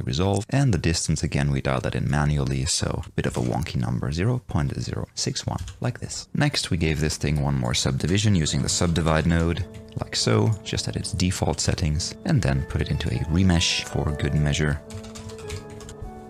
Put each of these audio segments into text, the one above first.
resolve. And the distance, again, we dial that in manually, so a bit of a wonky number, 0.061, like this. Next, we gave this thing one more subdivision using the subdivide node, like so, just at its default settings, and then put it into a remesh for good measure,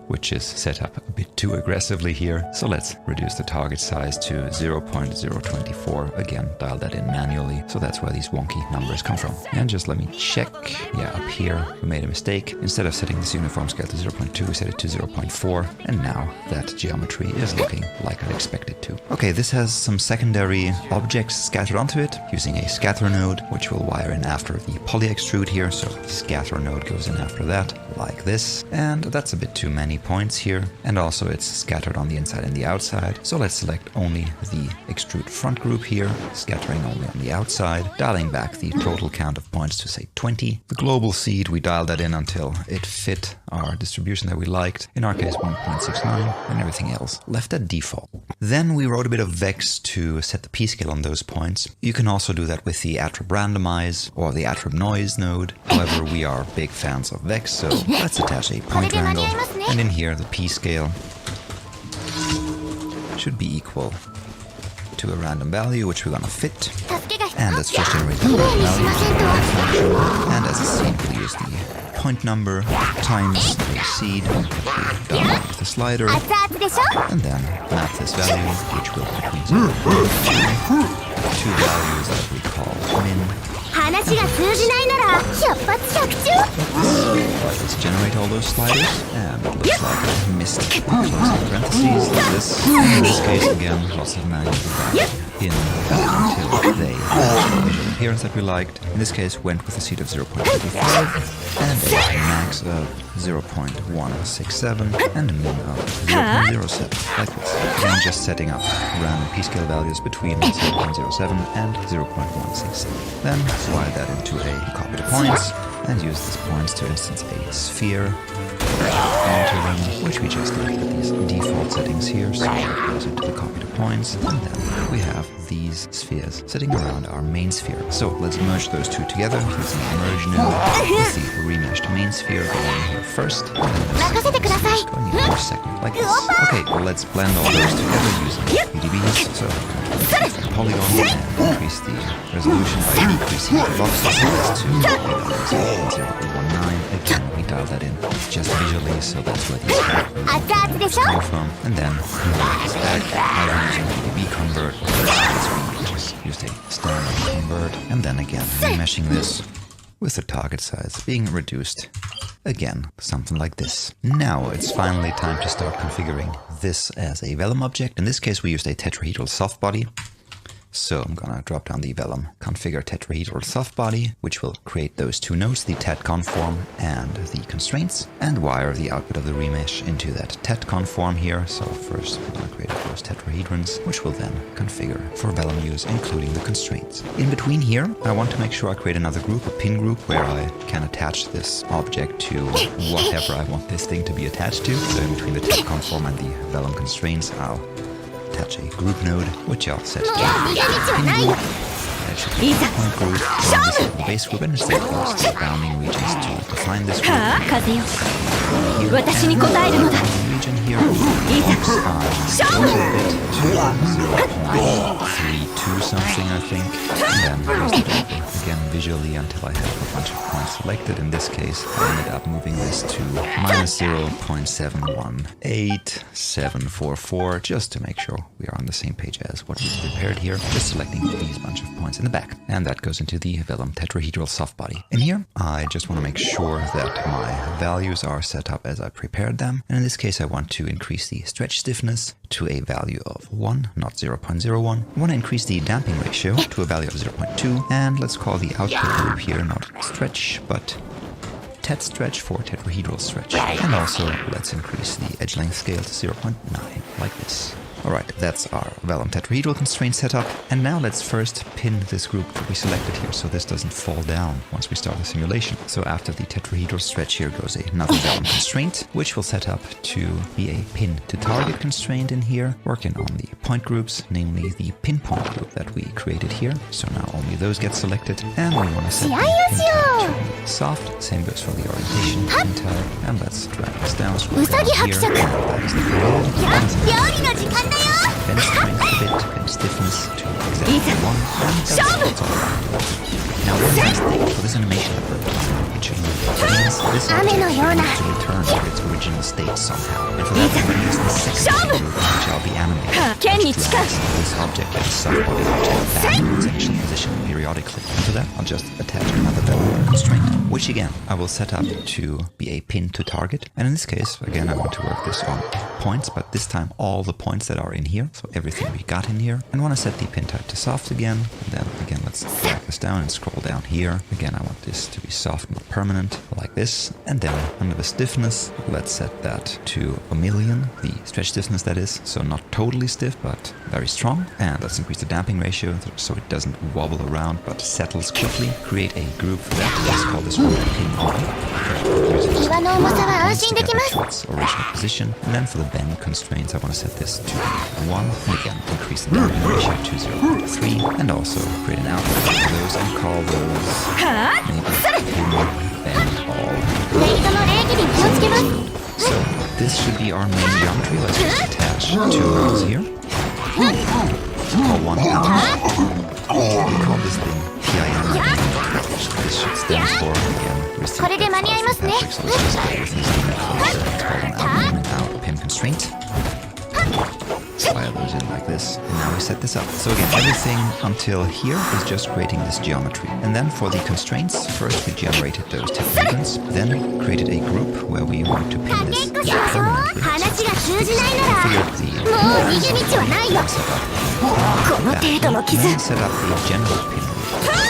which is set up a bit too aggressively here. So let's reduce the target size to 0.024. Again, dial that in manually. So that's where these wonky numbers come from. And just let me check. Yeah, up here we made a mistake. Instead of setting this uniform scale to 0.2, we set it to 0.4. And now that geometry is looking like I'd expect it to. Okay, this has some secondary objects scattered onto it using a scatter node, which will wire in after the poly extrude here. So the scatter node goes in after that, like this. And that's a bit too many points here, and also it's scattered on the inside and the outside. So let's select only the extrude front group here, scattering only on the outside, dialing back the total count of points to say 20. The global seed, we dialed that in until it fit our distribution that we liked, in our case 1.69, and everything else left at default. Then we wrote a bit of vex to set the p-scale on those points. You can also do that with the attrib randomize or the attrib noise node. However, we are big fans of vex, so let's attach a point wrangle, and in here the p-scale should be equal to a random value which we're gonna fit, and let's first generate that random value function, and as a seed we'll use the point number times the seed down with the slider, and then map this value, which will be between 0 and 2 values that we call min. Let's generate all those sliders, and it looks like I missed closing parentheses like this. In this case, again, lots of manual in until they match the visual appearance that we liked. In this case, went with a seed of 0.25 and a max of 0.167 and a min of 0.07, like this. Again, just setting up random p-scale values between 0.07 and 0.167. Then wire that into a copy to points, and use these points to instance a sphere onto them, which we just did with these default settings here, so it goes into the copy to points, and then we have these spheres sitting around our main sphere. So let's merge those two together using the merge node with the remeshed main sphere going in here first, and then the spheres going in here second, like this. Okay, well let's blend all those together using UDBs, so polygon and increase the resolution by decreasing the box size to 0.019. Again, we dial that in just visually, so that's where these characters come from. And then this back, either using UDB convert, or we just used a standard convert, and then again remeshing this with the target size being reduced. Again, something like this. Now it's finally time to start configuring this as a Vellum object. In this case, we used a tetrahedral soft body. So I'm gonna drop down the Vellum configure tetrahedral soft body, which will create those two nodes, the tet conform and the constraints, and wire the output of the remesh into that tet conform here. So first we're gonna create those tetrahedrons, which will then configure for Vellum use, including the constraints. In between here, I want to make sure I create another group, a pin group, where I can attach this object to whatever I want this thing to be attached to. So in between the tet conform and the Vellum constraints, I'll attach a group node, which I'll set to pin group. That should be a point group, and this is the base group, and instead goes to the bounding regions to define this group. Here, and the bounding region here, oops, I lowered it to 0.32 something, I think, and then raised it over again visually until I have a bunch of points selected. In this case, I ended up moving this to minus 0.718744, just to make sure we are on the same page as what we've prepared here, just selecting these bunch of points in the back. And that goes into the Vellum tetrahedral soft body. In here, I just want to make sure that my values are set up as I prepared them. And in this case, I want to increase the stretch stiffness to a value of 1, not 0.01. I want to increase the damping ratio to a value of 0.2. And let's call the output group here not stretch, but tet stretch for tetrahedral stretch. And also, let's increase the edge length scale to 0.9, like this. Alright, that's our Vellum tetrahedral constraint setup. And now let's first pin this group that we selected here so this doesn't fall down once we start the simulation. So after the tetrahedral stretch here goes another Vellum constraint, which we'll set up to be a pin to target constraint in here, working on the point groups, namely the pinpoint group that we created here. So now only those get selected, and we want to set the pin type to soft. Same goes for the orientation pin type, and let's drag this down, scroll down here, and that is the command. Bend strength a bit, bend stiffness to exactly 1, and that's all around. Now one last thing, for this animation approach, it should mean this object needs to return to its original state somehow. And for that we're going to use the second group, which I'll be animating, which drags this object and sub-body object back to its initial position periodically. And for that I'll just attach another Vellum constraint, which again I will set up to be a pin to target. And in this case, again, I want to work this on points, but this time all the points that are in here, so everything we got in here. And want to set the pin type to soft again, and then again let's drag this down and scroll down here. Again, I want this to be soft, not permanent, like this. And then under the stiffness, let's set that to 1,000,000, the stretch stiffness that is, so not totally stiff but very strong. And let's increase the damping ratio so it doesn't wobble around but settles quickly. Create a group for that. Let's call this one pin on. Its original position. And then for the bend constraints, I want to set this to 1. And again, increase the damping ratio to 0.3. And also create an output for those and call those maybe pin, bend, all. So this should be our main geometry. Let's just attach 2 nodes here. Call one out. We call this thing PIM, which this should stand for, again, receive metric, so let's just go with this thing closer. It's called an out pin constraint. Fire those in like this, and now we set this up. So again, everything until here is just creating this geometry. And then for the constraints, first we generated those tetrahedrons, then created a group where we want to pin this permanently. So configured the set up the general pin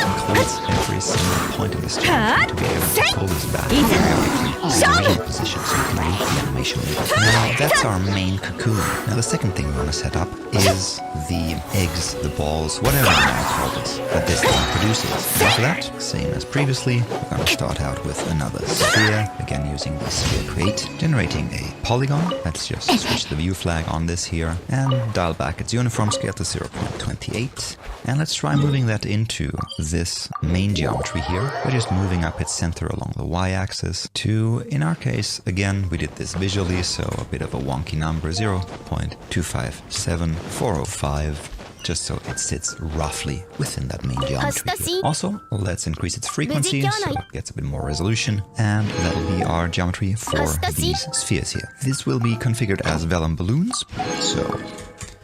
includes every single point in this geometry to be able to pull this back periodically to its original position so we can move the animation later. Now that's our main cocoon. Now the second thing we want to set up is the eggs, the balls, whatever you want to call this, that this thing produces. And for that, same as previously, we're going to start out with another sphere, again using the sphere create, generating a polygon. Let's just switch the view flag on this here and dial back its uniform scale to 0.28. And let's try moving that into this main geometry here by just moving up its center along the y-axis to, in our case, again, we did this visually, so a bit of a wonky number, 0.257405, just so it sits roughly within that main geometry here. Also, let's increase its frequency so it gets a bit more resolution, and that'll be our geometry for these spheres here. This will be configured as Vellum balloons, so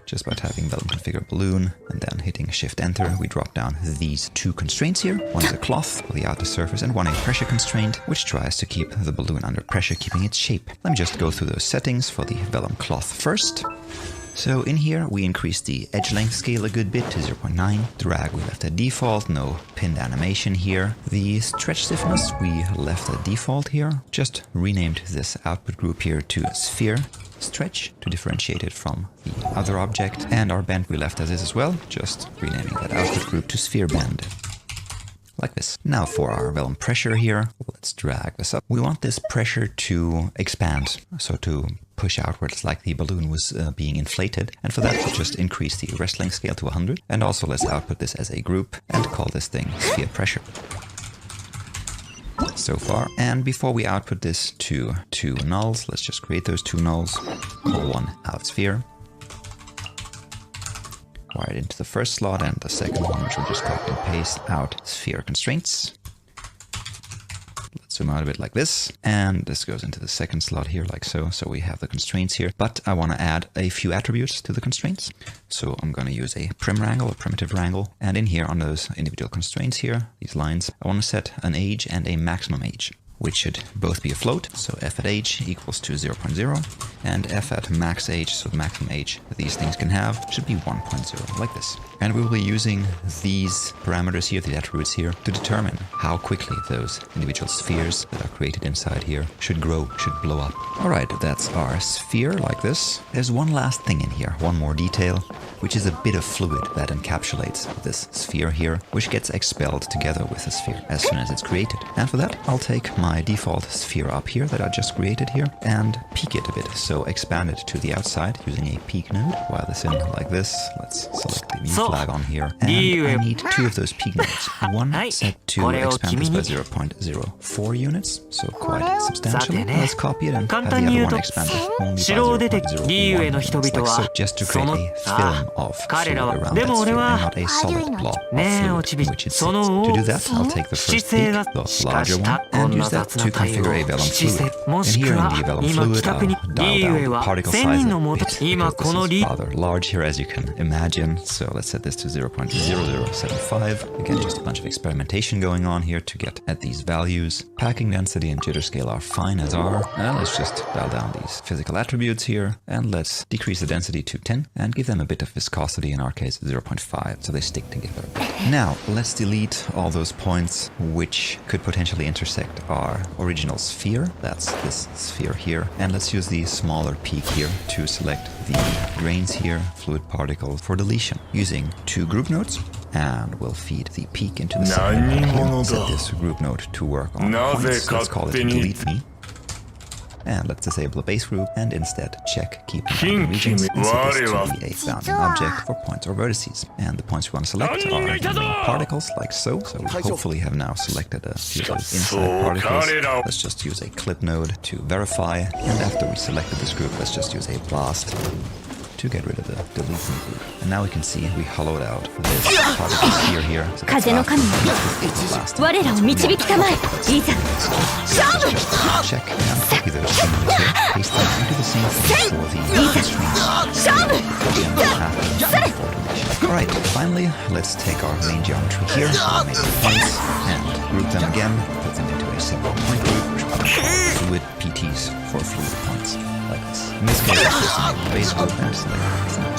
just by typing Vellum configure balloon and then hitting Shift Enter, we drop down these 2 constraints here. One is a cloth for the outer surface and one a pressure constraint, which tries to keep the balloon under pressure, keeping its shape. Let me just go through those settings for the Vellum cloth first. So in here, we increased the edge length scale a good bit to 0.9. Drag, we left at default, no pinned animation here. The stretch stiffness, we left at default here. Just renamed this output group here to sphere stretch to differentiate it from the other object. And our bend we left as is as well, just renaming that output group to sphere bend. Like this. Now for our Vellum pressure here, let's drag this up. We want this pressure to expand, so to push outwards like the balloon was being inflated. And for that, we'll just increase the rest length scale to 100. And also let's output this as a group and call this thing sphere pressure. So far. And before we output this to 2 nulls, let's just create those 2 nulls. Call one out sphere. Wire it into the first slot, and the second one, which we'll just copy and paste out sphere constraints. Let's zoom out a bit like this, and this goes into the second slot here like so. So we have the constraints here, but I want to add a few attributes to the constraints. So I'm going to use a prim wrangle, a primitive wrangle, and in here on those individual constraints here, these lines, I want to set an age and a maximum age. which should both be afloat. So f at h equals to 0.0, and f at max h, so the maximum h that these things can have, should be 1.0, like this. And we will be using these parameters here, the attributes here, to determine how quickly those individual spheres that are created inside here should grow, should blow up. Alright, that's our sphere, like this. There's one last thing in here, one more detail, which is a bit of fluid that encapsulates this sphere here, which gets expelled together with the sphere as soon as it's created. And for that, I'll take my default sphere up here that I just created here and peek it a bit, so expand it to the outside using a peek node. While this in like this, let's select the view flag on here, and I need two of those peek nodes. One set to expand this by 0.04 units, so quite substantially. Let's copy it and have the other one expand it only by 0.01 units, like so, just to create a film of fluid around that sphere and not a solid blob of fluid which it sits. To do that, I'll take the first peak, the larger one, and use that to configure a vellum fluid. And here in the vellum fluid, I'll dial down the particle size a bit, because this is rather large here, as you can imagine. So let's set this to 0.0075. Again, just a bunch of experimentation going on here to get at these values. Packing density and jitter scale are fine as are. Let's just dial down these physical attributes here, and let's decrease the density to 10 and give them a bit of viscosity, in our case 0.5, so they stick together. Now, let's delete all those points which could potentially intersect our original sphere. That's this sphere here. And let's use the smaller peak here to select the grains here, fluid particles, for deletion using two group nodes. And we'll feed the peak into the second node here. Set this group node to work on points. Let's call it delete me. And let's disable the base group and instead check keep bounding regions and set this to be a bounding object for points or vertices. And the points we want to select are the particles, like so. So we hopefully have now selected a few of those inside particles. Let's just use a clip node to verify. And after we selected this group, let's just use a blast to get rid of the deleting group. And now we can see we hollowed out this particle sphere here. So that's check and copy those streams here, paste them into the same thing for the Alright, finally, let's take our main geometry here, make some points, and group them again, put them into a separate point group, which we're going to call fluid PTs for fluid points, like this. In this case, let's just make the base group and select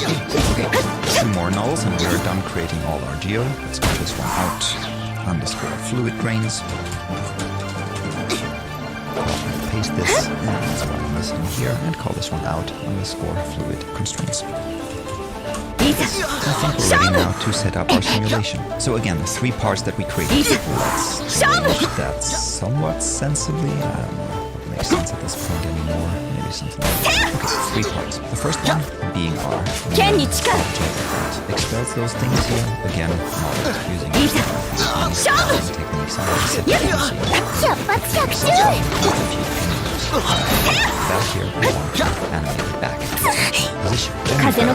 okay, two more nulls, and we're done creating all our geo. Let's call this one out, underscore fluid grains. Paste this, and let's run this in here, and call this one out, underscore fluid constraints. I think we're ready now to set up our simulation. So again, the three parts that we created. Let's arrange that somewhat sensibly. I don't know what makes sense at this point anymore. Maybe something like that. Okay, three parts. The first one being our object that expels those things here. Again, modeled using techniques back here, we want to animate it back into position. Set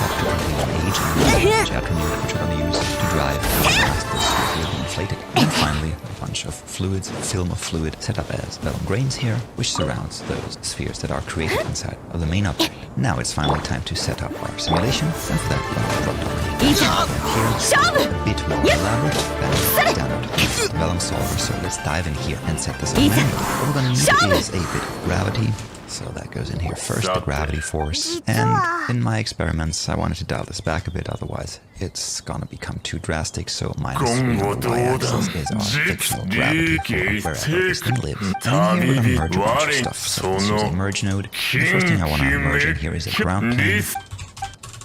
up to complete an age and which attribute which we're going to use to drive past this will be inflated. And finally, a bunch of fluids, a film of fluid set up as vellum grains here, which surrounds those spheres that are created inside of the main object. Now it's finally time to set up our simulation, and for that we're going to drop down here, a bit more elaborate than standard Vellum Solver, so let's dive in here and set this up manually. What we're going to need is a bit of gravity, so that goes in here first, the gravity force. And in my experiments, I wanted to dial this back a bit, otherwise it's gonna become too drastic, so -3 on the y-axis is our fictional gravity wherever this thing lives. And here we're gonna merge a bunch of stuff, so let's use a merge node. The first thing I want to merge in here is a ground plane.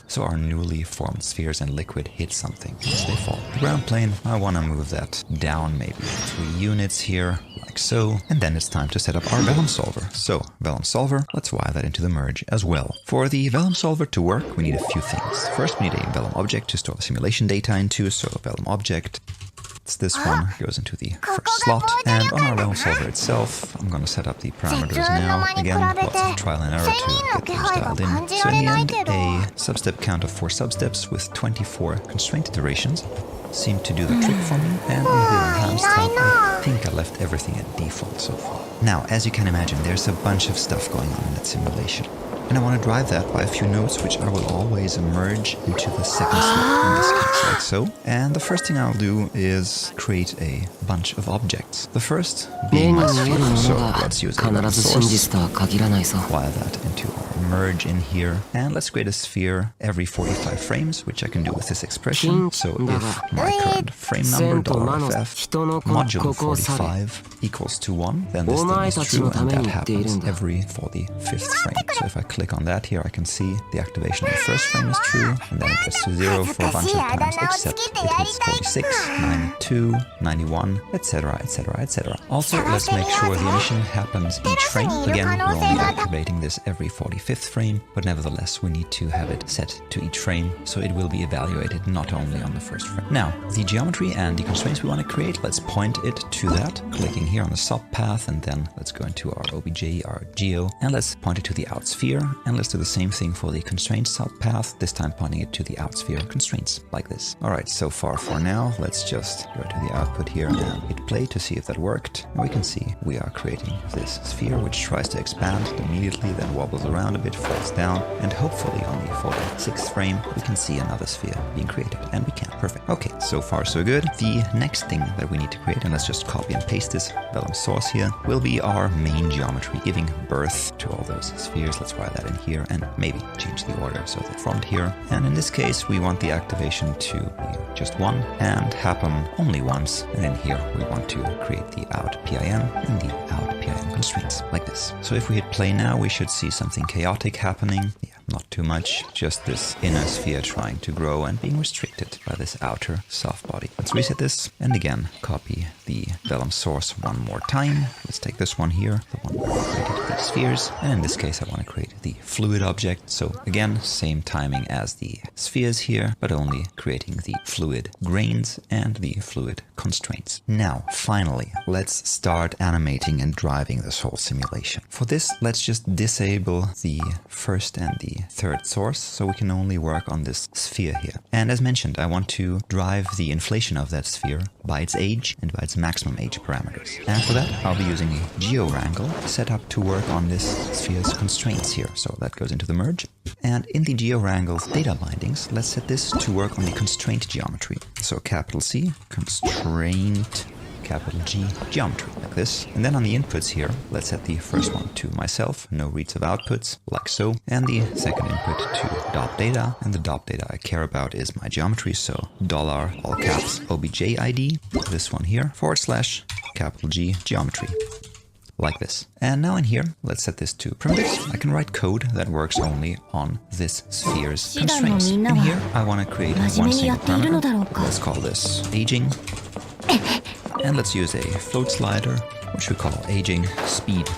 So our newly formed spheres and liquid hit something as they fall. The ground plane, I want to move that down maybe 3 units here, like so. And then it's time to set up our Vellum Solver. So, Vellum Solver, let's wire that into the merge as well. For the Vellum Solver to work, we need a few things. First, we need a Vellum object to store the simulation data into, so Vellum object. This one goes into the first slot, and on our Vellum Solver itself, I'm going to set up the parameters now. Again, lots of trial and error to get those dialed in. So in the end, a substep count of 4 substeps with 24 constraint iterations seemed to do the trick for me, and on the enhanced tab, I think I left everything at default so far. Now, as you can imagine, there's a bunch of stuff going on in that simulation. And I want to drive that by a few nodes, which I will always merge into the second slot in this case, like so. And the first thing I'll do is create a bunch of objects. The first being my sphere, so let's use a Vellum source, wire that into our merge in here, and let's create a sphere every 45 frames, which I can do with this expression. So if my current frame number $ff modulo 45 equals to 1, then this thing is true, and that happens every 45th frame. So if I click on that here, I can see the activation of the first frame is true, and then it gets to 0 for a bunch of times, except it hits 46, 92, 91, etc, etc, etc. Also, let's make sure the emission happens each frame. Again, we're only activating this every 45th frame, but nevertheless, we need to have it set to each frame, so it will be evaluated not only on the first frame. Now, the geometry and the constraints we want to create, let's point it to that, clicking here on the subpath, and then let's go into our OBJ, our geo, and let's point it to the out sphere, and let's do the same thing for the constraint subpath, this time pointing it to the out sphere constraints, like this. Alright, so far for now, let's just go to the output here and hit play to see if that worked, and we can see we are creating this sphere, which tries to expand immediately, then wobbles around a bit, falls down, and hopefully on the 46th frame, we can see another sphere being created, and we can. Perfect. Okay, so far so good. The next thing that we need to create, and let's just copy and paste this Vellum source here, will be our main geometry, giving birth to all those spheres. Let's wire that in here and maybe change the order so the front here. And in this case, we want the activation to be just one and happen only once. And then here we want to create the out PIM and the out PIM constraints like this. So if we hit play now, we should see something chaotic happening. Yeah, not too much, just this inner sphere trying to grow and being restricted by this outer soft body. Let's reset this and again copy the Vellum source one more time. Let's take this one here, the one where we created the spheres, and in this case I want to create the fluid object. So again, same timing as the spheres here, but only creating the fluid grains and the fluid constraints. Now, finally, let's start animating and driving this whole simulation. For this, let's just disable the first and the third source, so we can only work on this sphere here. And as mentioned, I want to drive the inflation of that sphere by its age and by its maximum age parameters. And for that, I'll be using a GeoWrangle set up to work on this sphere's constraints here. So that goes into the merge. And in the GeoWrangle's data bindings, let's set this to work on the constraint geometry. So capital C, constraint, capital G, geometry, like this. And then on the inputs here, let's set the first one to myself, no reads of outputs, like so. And the second input to dot data, and the dot data I care about is my geometry, so dollar, all caps, obj ID, this one here, / capital G, geometry. Like this. And now in here, let's set this to primitives. I can write code that works only on this sphere's constraints. In here, I want to create one single parameter. Let's call this aging. And let's use a float slider, which we call aging speed.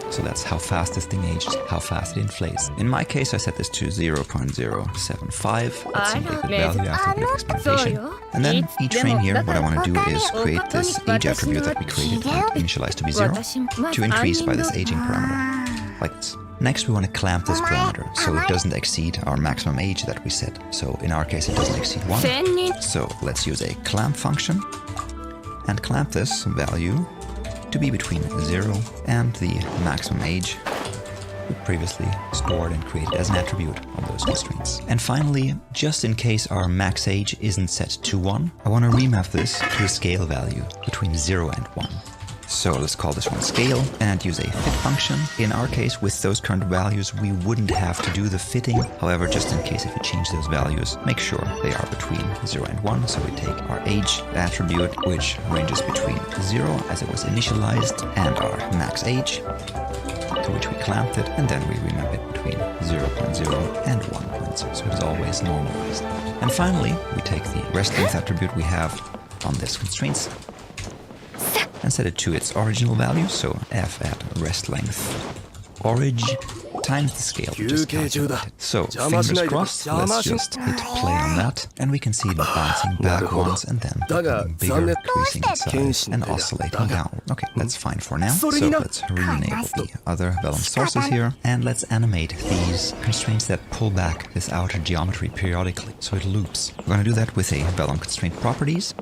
So that's how fast this thing aged, how fast it inflates. In my case, I set this to 0.075. That's simply a good value after a bit of experimentation. And then each frame here, what I want to do is create this age attribute that we created and initialize to be 0 to increase by this aging parameter, like this. Next, we want to clamp this parameter so it doesn't exceed our maximum age that we set. So in our case, it doesn't exceed 1. So let's use a clamp function and clamp this value to be between 0 and the maximum age we previously stored and created as an attribute of those constraints. And finally, just in case our max age isn't set to 1, I want to remap this to a scale value between 0 and 1. So let's call this one scale and use a fit function. In our case, with those current values, we wouldn't have to do the fitting. However, just in case if you change those values, make sure they are between 0 and 1. So we take our age attribute, which ranges between 0 as it was initialized and our max age, to which we clamped it, and then we remap it between 0.0 and 1.0. So it is always normalized. And finally, we take the rest length attribute we have on this constraints and set it to its original value, so f at rest length orig times the scale we just calculated. So fingers crossed, let's just hit play on that, and we can see it bouncing back once and then becoming bigger, increasing in size and oscillating down. Okay, that's fine for now. So let's re-enable the other Vellum sources here, and let's animate these constraints that pull back this outer geometry periodically, so it loops. We're going to do that with a Vellum constraint properties,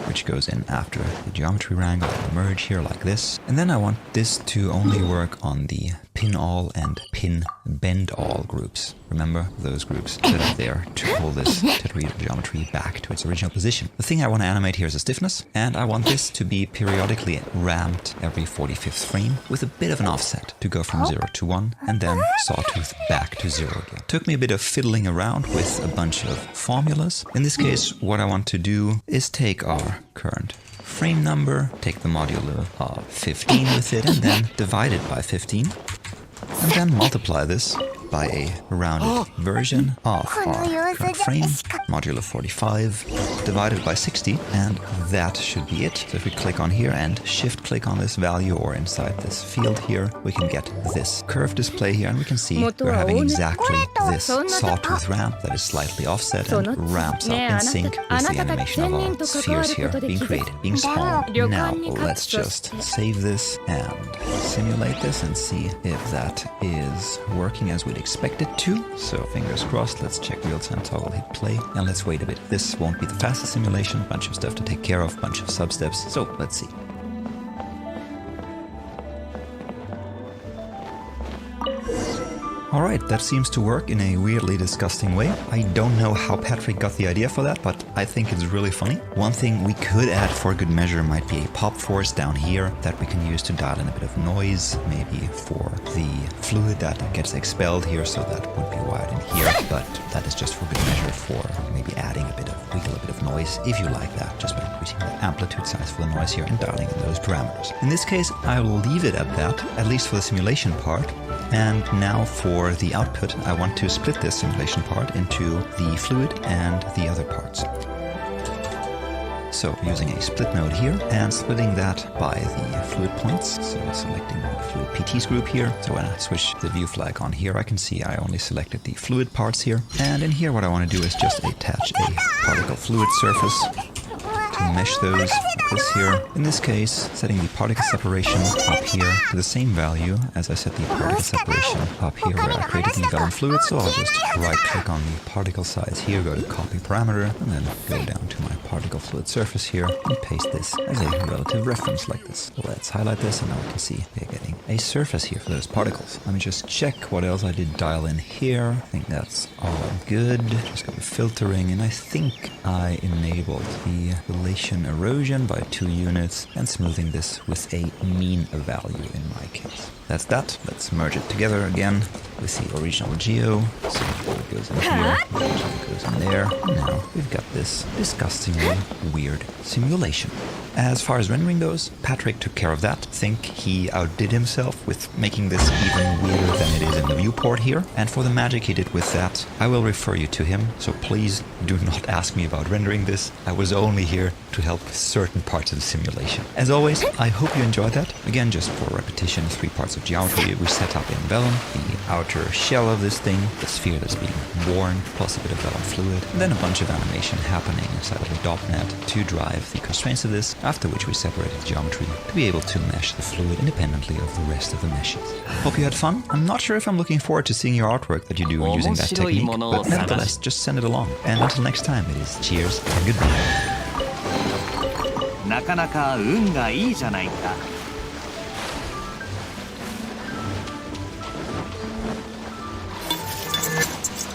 which goes in after the geometry wrangle and merge here like this. And then I want this to only work on the pin all and pin bend all groups. Remember those groups that are there to pull this tetrahedral geometry back to its original position. The thing I want to animate here is the stiffness, and I want this to be periodically ramped every 45th frame with a bit of an offset to go from 0 to 1 and then sawtooth back to 0 again. Took me a bit of fiddling around with a bunch of formulas. In this case, what I want to do is take our current frame number, take the modulo of 15 with it, and then divide it by 15, and then multiply this by a rounded version of our current frame, modulo 45, divided by 60, and that should be it. So if we click on here and shift click on this value or inside this field here, we can get this curve display here, and we can see we're having exactly this sawtooth ramp that is slightly offset and ramps up in sync with the animation of our spheres here being created, being spawned. Now let's just save this and simulate this and see if that is working as we'd expect it to. So fingers crossed, let's check real-time toggle, hit play, and let's wait a bit. This won't be the fastest simulation, bunch of stuff to take care of, bunch of sub-steps, so let's see. Alright, that seems to work in a weirdly disgusting way. I don't know how Patrick got the idea for that, but I think it's really funny. One thing we could add for good measure might be a pop force down here that we can use to dial in a bit of noise, maybe for the fluid that gets expelled here, so that would be wired in here, but that is just for good measure for maybe adding a bit of noise, if you like that, just by increasing the amplitude size for the noise here and dialing in those parameters. In this case, I will leave it at that, at least for the simulation part. And now for the output, I want to split this simulation part into the fluid and the other parts. So using a split node here and splitting that by the fluid points. So selecting the fluid PT's group here. So when I switch the view flag on here, I can see I only selected the fluid parts here. And in here, what I want to do is just attach a particle fluid surface to mesh those like this here. In this case, setting the particle separation up here to the same value as I set the particle separation up here where I created the Vellum fluid. So I'll just right click on the particle size here, go to copy parameter, and then go down to my particle fluid surface here and paste this as a relative reference like this. Let's highlight this, and now we can see we're getting a surface here for those particles. Let me just check what else I did dial in here. I think that's all good. Just got the filtering, and I think I enabled the relation erosion by 2 units and smoothing this with a mean value in my case. That's that. Let's merge it together again with the original geo. So it goes in here, it goes in there. And now we've got this disgustingly weird simulation. As far as rendering goes, Patrick took care of that. I think he outdid himself with making this even weirder than it is in the viewport here. And for the magic he did with that, I will refer you to him. So please do not ask me about rendering this. I was only here to help with certain parts of the simulation. As always, I hope you enjoyed that. Again, just for repetition, 3 parts of geometry we set up in Vellum. The outer shell of this thing, the sphere that's being born, plus a bit of Vellum fluid, and then a bunch of animation happening inside of the .NET to drive the constraints of this, after which we separated the geometry to be able to mesh the fluid independently of the rest of the meshes. Hope you had fun. I'm not sure if I'm looking forward to seeing your artwork that you do using that technique, but nevertheless, just send it along. And until next time, it is cheers and goodbye. なかなか運がいいじゃないか。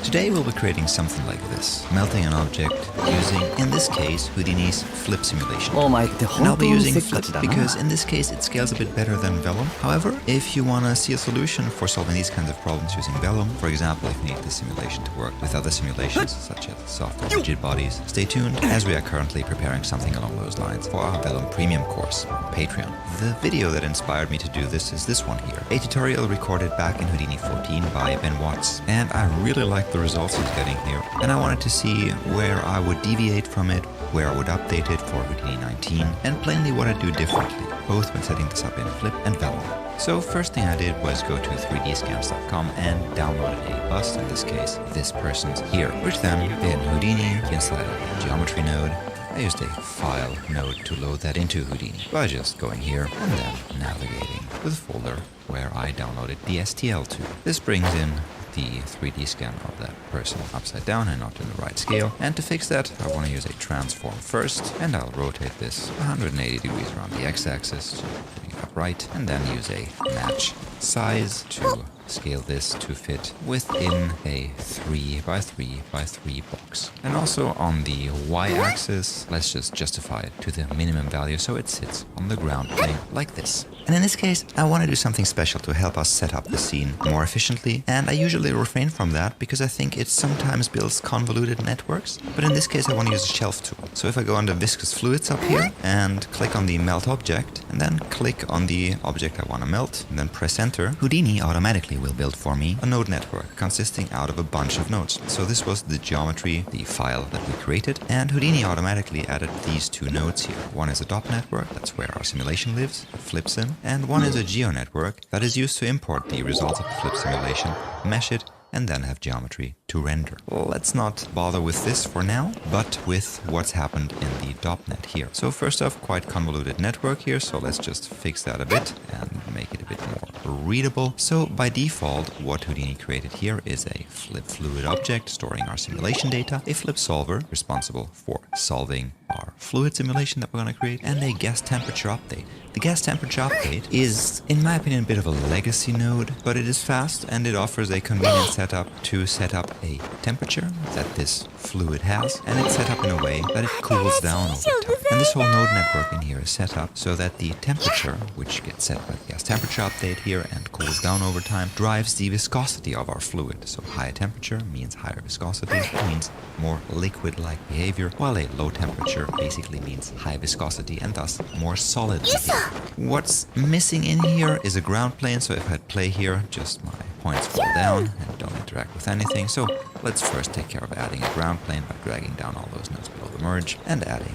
Today we'll be creating something like this, melting an object using, in this case, Houdini's flip simulation. And I'll be using flip because in this case it scales a bit better than Vellum. However, if you want to see a solution for solving these kinds of problems using Vellum, for example, if you need this simulation to work with other simulations such as soft or rigid bodies, stay tuned as we are currently preparing something along those lines for our Vellum Premium course on Patreon. The video that inspired me to do this is this one here, a tutorial recorded back in Houdini 14 by Ben Watts, and I really like the results he's getting here, and I wanted to see where I would deviate from it, where I would update it for Houdini 19, and plainly what I'd do differently, both when setting this up in Flip and Vellum. So first thing I did was go to 3dscans.com and downloaded a bust, in this case, this person's here, which then in Houdini inside of the geometry node, I used a file node to load that into Houdini by just going here and then navigating to the folder where I downloaded the STL to. This brings in the 3D scan of that person upside down and not in the right scale. And to fix that, I want to use a transform first, and I'll rotate this 180 degrees around the x-axis, so putting it upright, and then use a match size to scale this to fit within a 3 by 3 by 3 box. And also on the y-axis, let's just justify it to the minimum value so it sits on the ground plane like this. And in this case, I want to do something special to help us set up the scene more efficiently, and I usually refrain from that because I think it sometimes builds convoluted networks. But in this case, I want to use a shelf tool. So if I go under viscous fluids up here and click on the melt object, and then click on the object I want to melt, and then press enter, Houdini automatically will build for me a node network consisting out of a bunch of nodes. So this was the geometry, the file that we created, and Houdini automatically added these two nodes here. One is a DOP network, that's where our simulation lives, it flips in, and one is a geo network that is used to import the results of the flip simulation, mesh it, and then have geometry to render. Let's not bother with this for now, but with what's happened in the DOPNet here. So first off, quite convoluted network here, so let's just fix that a bit and make it a bit more readable. So by default, what Houdini created here is a flip fluid object storing our simulation data, a flip solver responsible for solving our fluid simulation that we're going to create, and a gas temperature update. The gas temperature update is, in my opinion, a bit of a legacy node, but it is fast and it offers a convenient setup to set up a temperature that this fluid has, and it's set up in a way that it cools down over time. And this whole node network in here is set up so that the temperature, which gets set by the gas temperature update here and cools down over time, drives the viscosity of our fluid. So higher temperature means higher viscosity, means more liquid-like behavior, while a low temperature basically means high viscosity and thus more solid behavior. What's missing in here is a ground plane, so if I play here, just my points fall down and don't interact with anything. So let's first take care of adding a ground plane by dragging down all those nodes below the merge and adding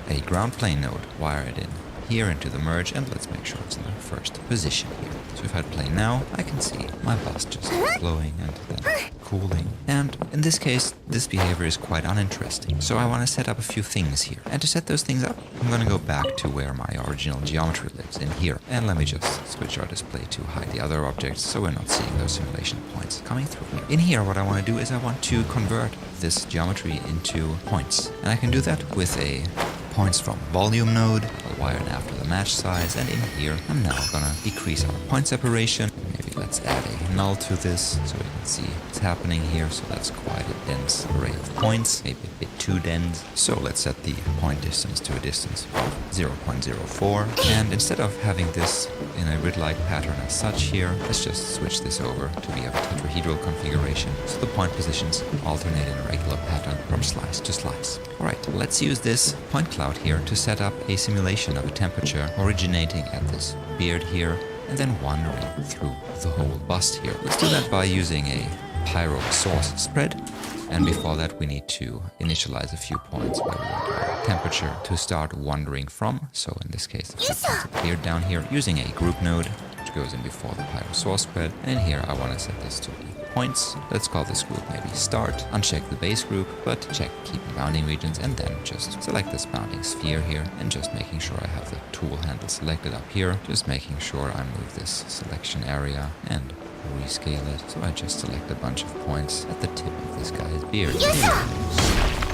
a ground plane node, wire it in here into the merge, and let's make sure it's in the first position here. So if I play now, I can see my bus just glowing and then cooling. And in this case, this behavior is quite uninteresting. So I want to set up a few things here. And to set those things up, I'm going to go back to where my original geometry lives, in here. And let me just switch our display to hide the other objects so we're not seeing those simulation points coming through. In here, what I want to do is I want to convert this geometry into points. And I can do that with a points from volume node. I'll wire it after the match size, and in here I'm now gonna decrease our point separation. Maybe let's add a null to this so we can see what's happening here. So that's quite a dense array of points, maybe a bit too dense. So let's set the point distance to a distance of 0.04, and instead of having this in a grid-like pattern as such here, let's just switch this over to be a tetrahedral configuration so the point positions alternate in a regular pattern from slice to slice. Alright, let's use this point cloud here to set up a simulation of a temperature originating at this beard here and then wandering through the whole bust here. Let's do that by using a pyro source spread, and before that we need to initialize a few points where we want our temperature to start wandering from. So in this case, the points appeared down here using a group node which goes in before the pyro source spread, and in here I want to set this to be points. Let's call this group maybe start, uncheck the base group, but check keep bounding regions, and then just select this bounding sphere here, and just making sure I have the tool handle selected up here, just making sure I move this selection area and rescale it. So I just select a bunch of points at the tip of this guy's beard.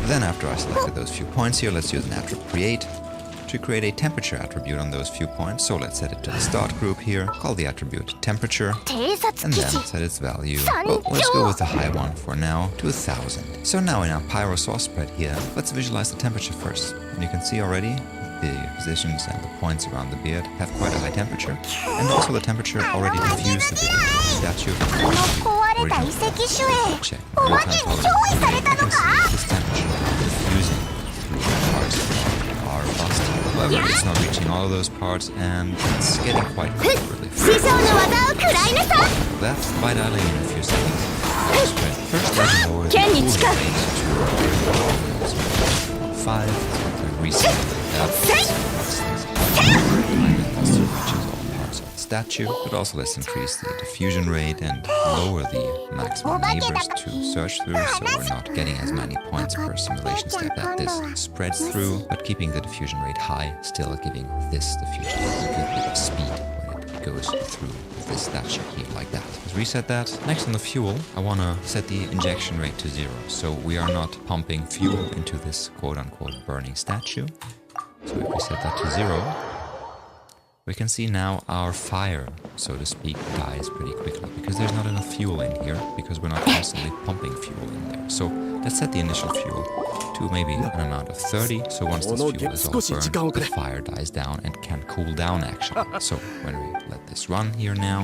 Then after I selected those few points here, let's use an attribute create to create a temperature attribute on those few points. So let's set it to the start group here, call the attribute temperature, and then set its value. Well, let's go with the high one for now, to 1000. So now in our pyro source spread here, let's visualize the temperature first. And you can see already the positions and the points around the beard have quite a high temperature, and also the temperature already diffused a bit into the statue. Check. You can see this temperature diffusing through parts of our bust. However, it's not reaching all of those parts, and it's getting quite cold really fast. That's by dialing in a few seconds. First, let's lower the cooling rate to 5, so reset statue, but also let's increase the diffusion rate and lower the maximum neighbors to search through, so we're not getting as many points per simulation step that this spreads through, but keeping the diffusion rate high, still giving this diffusion a good bit of speed when it goes through this statue here like that. Let's reset that. Next on the fuel, I want to set the injection rate to 0, so we are not pumping fuel into this quote-unquote burning statue. So if we set that to 0, we can see now our fire, so to speak, dies pretty quickly because there's not enough fuel in here because we're not constantly pumping fuel in there. So let's set the initial fuel to maybe an amount of 30. So once this fuel is all burned, the fire dies down and can cool down actually. So when we let this run here now,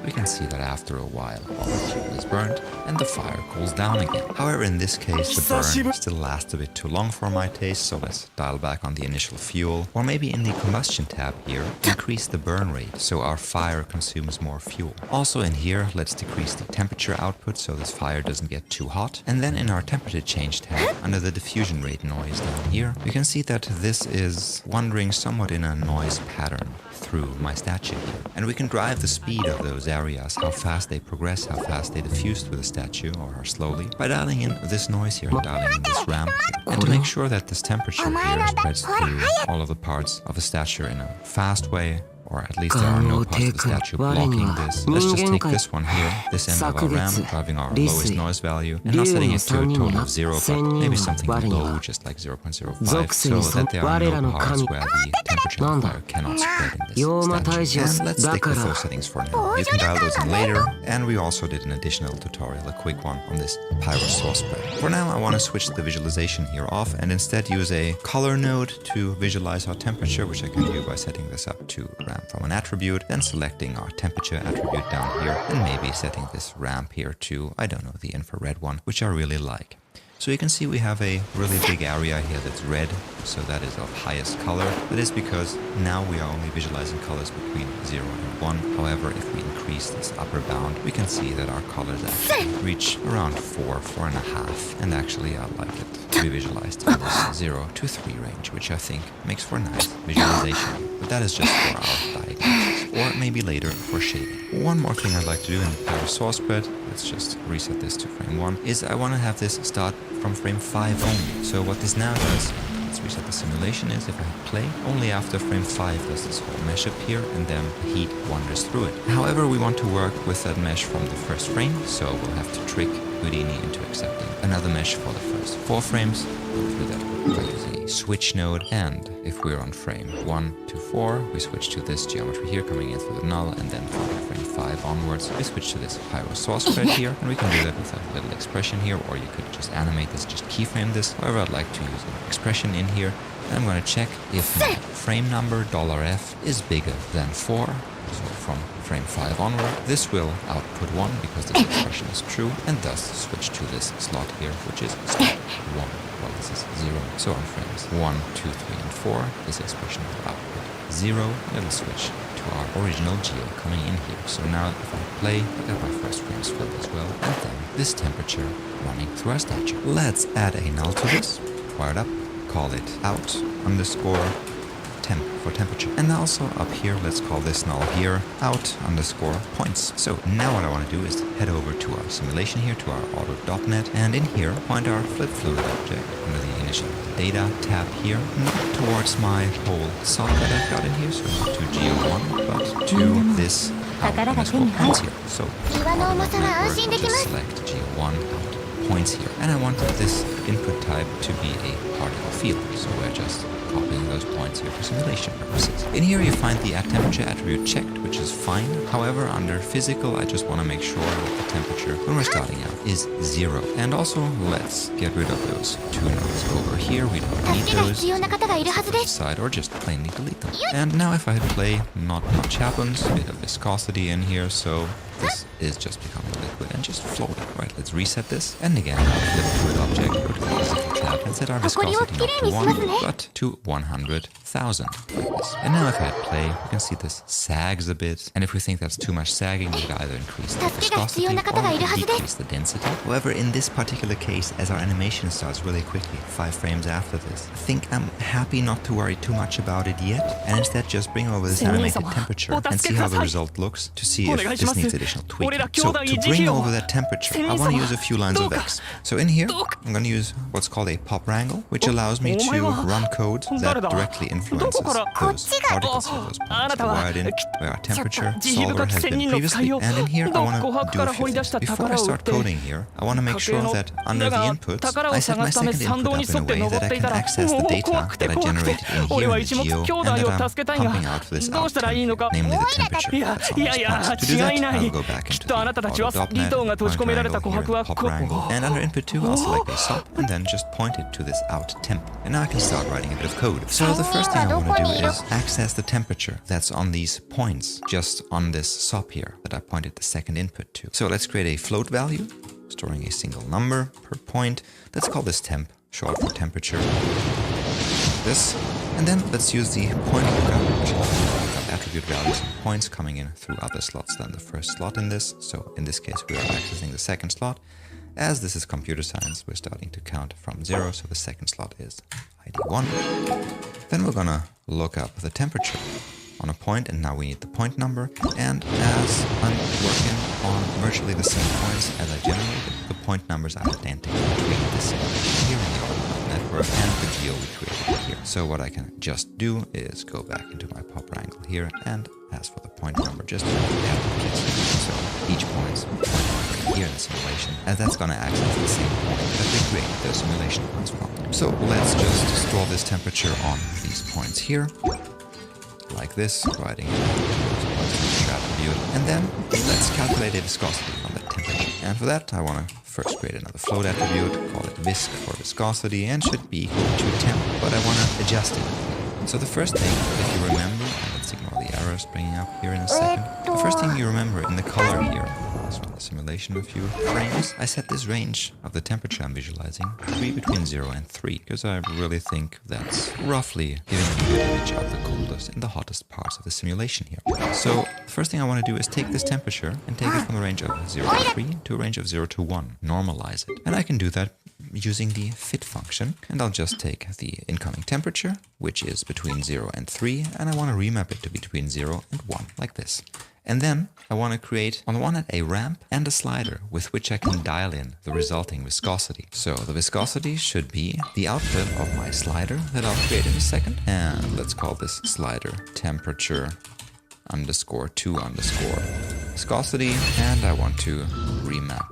we can see that after a while all the fuel is burnt and the fire cools down again. However, in this case the burn still lasts a bit too long for my taste, so let's dial back on the initial fuel, or maybe in the combustion tab here, increase the burn rate so our fire consumes more fuel. Also in here, let's decrease the temperature output so this fire doesn't get too hot. And then in our temperature change tab, under the diffusion rate noise down here, you can see that this is wandering somewhat in a noise pattern through my statue here. And we can drive the speed of those areas, how fast they progress, how fast they diffuse through the statue, or how slowly, by dialing in this noise here and dialing in this ramp here. And to make sure that this temperature here spreads through all of the parts of the statue in a fast way, or at least there are no parts of the statue blocking this. Let's just take this one here, this end of our ramp, driving our lowest noise value, and not setting it to a total of 0, but maybe something low, just like 0.05, so that there are no parts where the temperature of the fire cannot spread in this statue. And let's stick with those settings for now. You can dial those in later, and we also did an additional tutorial, a quick one, on this pyro source spread. For now, I want to switch the visualization here off, and instead use a color node to visualize our temperature, which I can do by setting this up to from an attribute, then selecting our temperature attribute down here, and maybe setting this ramp here to, I don't know, the infrared one, which I really like. So you can see we have a really big area here that's red, so that is of highest color. That is because now we are only visualizing colors between 0 and 1. However, if we increase this upper bound, we can see that our colors actually reach around 4, 4.5. And actually I like it to be visualized in this 0 to 3 range, which I think makes for nice visualization. But that is just for our diagnosis, or maybe later for shading. One more thing I'd like to do in the pyro source spread, let's just reset this to frame 1, is I want to have this start from frame 5 only. So what this now does, let's reset the simulation, is if I hit play, only after frame 5 does this whole mesh appear, and then the heat wanders through it. However, we want to work with that mesh from the first frame, so we'll have to trick Houdini into accepting another mesh for the first 4 frames. We'll do that by using a switch node, and if we're on frame 1 to 4, we switch to this geometry here coming in through the null, and then from frame 5 onwards, we switch to this pyro source spread here, and we can do that with a little expression here, or you could just animate this, just keyframe this. However, I'd like to use an expression in here, and I'm going to check if my frame number $f is bigger than 4. So from frame 5 onward, this will output 1 because this expression is true, and thus switch to this slot here, which is slot 1. Well, this is 0. So on frames 1, 2, 3, and 4, this expression will output 0, and it'll switch to our original geo coming in here. So now if I play, I got my first frames filled as well, and then this temperature running through our statue. Let's add a null to this, fire it up, call it out underscore temp for temperature. And also up here, let's call this null here out underscore points. So now what I want to do is head over to our simulation here, to our auto.net, and in here point our flip fluid object under the initial data tab here, not towards my whole socket I've got in here, so not to geo1, but to this out underscore points here. So just select geo1 out points here, and I want this input type to be a particle field, so we're just copying those points here for simulation purposes. In here you find the at temperature attribute checked, which is fine. However, under physical, I just want to make sure that the temperature when we're starting out is 0. And also, let's get rid of those 2 nodes over here. We don't need those. To the side, or just plainly delete them. And now if I hit play, not much happens. A bit of viscosity in here, so this is just becoming liquid and just floating. Right, let's reset this. And again, flip fluid object, go to the physical tab and set our viscosity not to 1, but to 100,000. Like this. And now if I hit play, you can see this sags a bit. And if we think that's too much sagging, we could either increase the viscosity or decrease the density. However, in this particular case, as our animation starts really quickly, 5 frames after this, I think I'm happy not to worry too much about it yet, and instead just bring over this animated temperature and see how the result looks, to see if this needs additional tweaking. So to bring over that temperature, I want to use a few lines of X. So in here, I'm going to use what's called a pop wrangle, which allows me to run code that directly influences those particles here, those points. So wired in where our temperature solver has been previously, and in here I want to do a few things. Before I start coding here, I want to make sure that under the inputs, I set my second input up in a way that I can access the data that I generated in 俺 here は in the 一目 geo 兄 and 弟 that を助け I'm たいが pumping out for this どうしたらいいのか outtemp, namely the temperature いや that's on いや these いや points. To do that, 違いない I'll go back きっ into とあなたたちはリトーが閉じ込められた琥珀は pop こ triangle, and under input 2 I'll select a sop and then just point it to this outtemp. And now I can start writing a bit of code. So the first thing I want to do is access the temperature that's on these points, just on this sop here that I pointed the second input to. So let's create a float value, storing a single number per point. Let's call this temp, short for temperature. This, and then let's use the point lookup, which lookup attribute values and points coming in through other slots than the first slot in this. So in this case, we are accessing the second slot. As this is computer science, we're starting to count from 0, so the second slot is ID 1. Then we're gonna look up the temperature on a point, and now we need the point number. And as I'm working on virtually the same points as I generated, the point numbers are identical between the simulation here in the Auto network and the geo we created here. So what I can just do is go back into my pop triangle here and ask for the point number just to add the key. So each point's point number here in the simulation, as that's gonna access the same point that we created the simulation points from. So let's just store this temperature on these points here, like this, writing temperature attribute, and then let's calculate a viscosity from that temperature. And for that, I want to first create another float attribute, call it visc for viscosity, and should be equal to temp, but I want to adjust it. So the first thing, if you remember, and let's ignore the errors bringing up here in a second. The first thing you remember in the color here, let's run the simulation a few frames. I set this range of the temperature I'm visualizing to be between 0 and 3, because I really think that's roughly giving a good image of the coldest and the hottest parts of the simulation here. So the first thing I want to do is take this temperature and take it from a range of 0 to 3 to a range of 0 to 1, normalize it. And I can do that using the fit function, and I'll just take the incoming temperature, which is between 0 and 3, and I want to remap it to between 0 and 1, like this. And then I want to create, on the one hand, a ramp and a slider with which I can dial in the resulting viscosity. So the viscosity should be the output of my slider that I'll create in a second. And let's call this slider temperature underscore 2 underscore viscosity. And I want to remap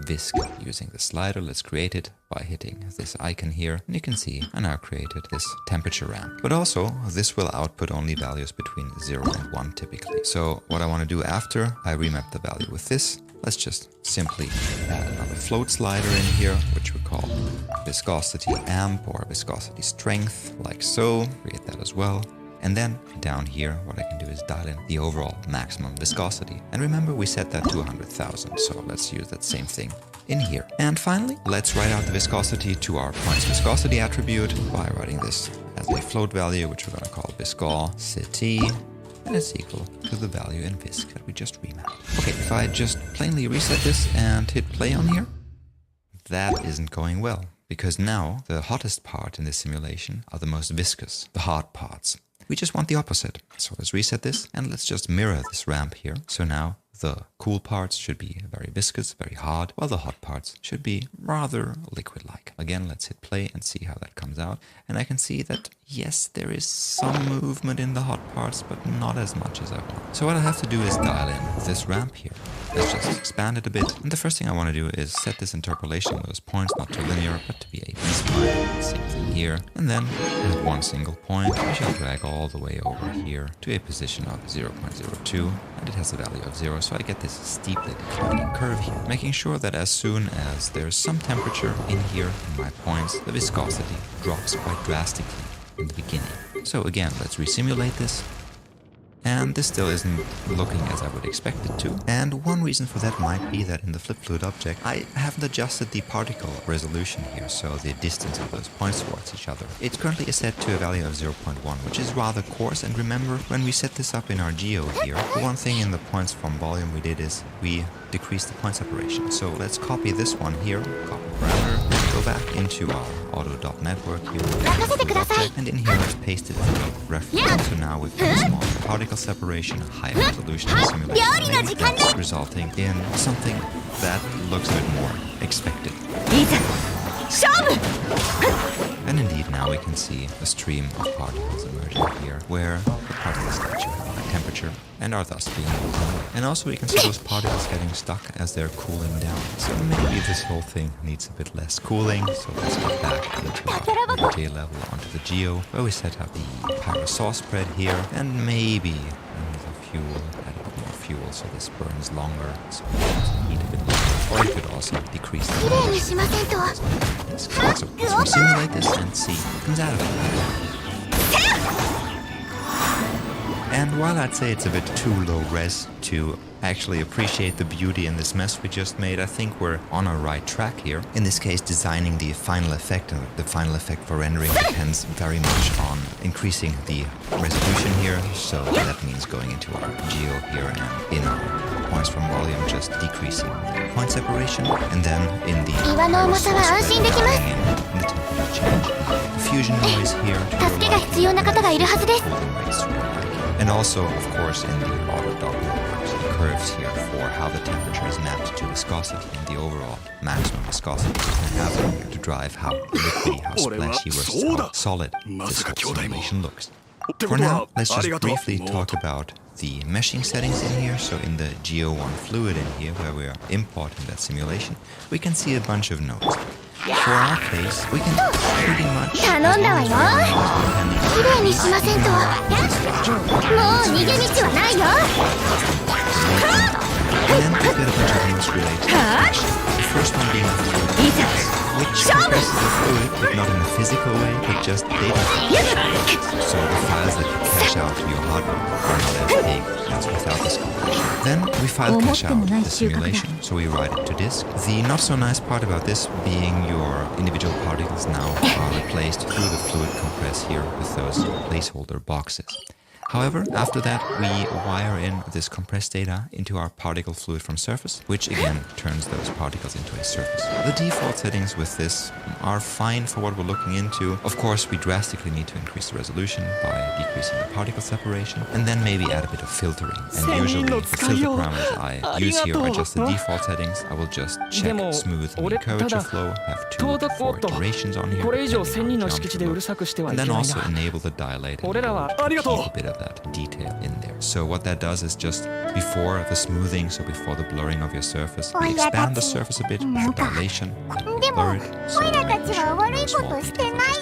visc using the slider. Let's create it by hitting this icon here, and you can see I now created this temperature ramp. But also this will output only values between 0 and 1 typically. So what I want to do after I remap the value with this, let's just simply add another float slider in here, which we call viscosity amp or viscosity strength, like so. Create that as well. And then down here, what I can do is dial in the overall maximum viscosity. And remember, we set that to 100,000, so let's use that same thing in here. And finally, let's write out the viscosity to our points viscosity attribute by writing this as a float value, which we're going to call viscosity, and it's equal to the value in visc that we just remapped. Okay, if I just plainly reset this and hit play on here, that isn't going well, because now the hottest part in this simulation are the most viscous, the hard parts. We just want the opposite. So let's reset this and let's just mirror this ramp here. So now the cool parts should be very viscous, very hard, while the hot parts should be rather liquid-like. Again, let's hit play and see how that comes out. And I can see that, yes, there is some movement in the hot parts, but not as much as I want. So what I have to do is dial in this ramp here. Let's just expand it a bit. And the first thing I want to do is set this interpolation of those points not to linear, but to be a B-spline. Same thing here. And then at one single point, we shall drag all the way over here to a position of 0.02. And it has a value of 0, so I get this steeply declining curve here, making sure that as soon as there's some temperature in here in my points, the viscosity drops quite drastically in the beginning. So again, let's resimulate this. And this still isn't looking as I would expect it to. And one reason for that might be that in the flip fluid object, I haven't adjusted the particle resolution here, so the distance of those points towards each other. It currently is set to a value of 0.1, which is rather coarse. And remember, when we set this up in our geo here, the one thing in the points from volume we did is we decreased the point separation. So let's copy this one here, copy parameter, and go back into our auto.network here, and in here I've pasted a reference. So now we've got a small particle separation, a high resolution simulation, that's resulting in something that looks a bit more expected. And indeed now we can see a stream of particles emerging here, where the particles actually have a temperature and are thus being moved away. And also we can see those particles getting stuck as they're cooling down. So maybe this whole thing needs a bit less cooling. So let's get back into our J level onto the Geo, where we set up the pyrosaur spread here, and maybe another fuel, add a bit more fuel so this burns longer, so we can heat a bit longer. Or you could also decrease the so let's simulate this and see what comes out of it. And while I'd say it's a bit too low res to actually appreciate the beauty in this mess we just made, I think we're on a right track here. In this case, designing the final effect, and the final effect for rendering depends very much on increasing the resolution here. So that means going into our Geo here and in our points from volume, just decreasing the point separation, and then in the temperature change, the fusion noise here and also, of course, in the auto doppler curves here for how the temperature is mapped to viscosity and the overall maximum viscosity you can have here to drive how liquidy, how splashy versus how solid this whole simulation looks. For now, let's just briefly talk about the meshing settings in here. So in the Geo1 fluid in here, where we are importing that simulation, we can see a bunch of nodes. For our case, we can pretty much and then we've got a bunch of nodes related to the first one being the fluid, which compresses the fluid, but not in a physical way, but just data. So the files that you cache out to your hardware are not as big as without this compression. Then we file cache out the simulation, so we write it to disk. The not so nice part about this being your individual particles now are replaced through the fluid compress here with those placeholder boxes. However, after that, we wire in this compressed data into our particle fluid from surface, which again turns those particles into a surface. The default settings with this are fine for what we're looking into. Of course, we drastically need to increase the resolution by decreasing the particle separation, and then maybe add a bit of filtering. And usually, the filter parameters I use here are just the default settings. I will just check smooth and curvature flow, have 2 to 4 iterations on here, and then also enable the dilate and keep a bit of that detail in there. So what that does is just before the smoothing, so before the blurring of your surface, we expand the surface a bit with dilation, blur it, so small details are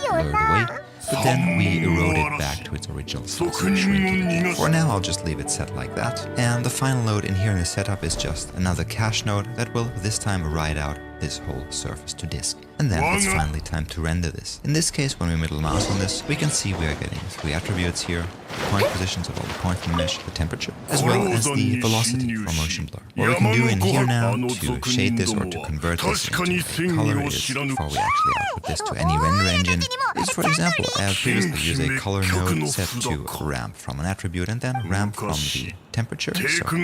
blurred away. But then we erode it back to its original size, shrinking it. For now, I'll just leave it set like that. And the final node in here in the setup is just another cache node that will this time write out this whole surface to disk. And then it's finally time to render this. In this case, when we middle mouse on this, we can see we are getting 3 attributes here: the point positions of all the points in the mesh, the temperature, as well as the velocity for motion blur. What we can do in here now to shade this or to convert this into a color is, before we actually output this to any render engine, is, for example, as previously, use a color node set to ramp from an attribute and then ramp from the temperature. So let's write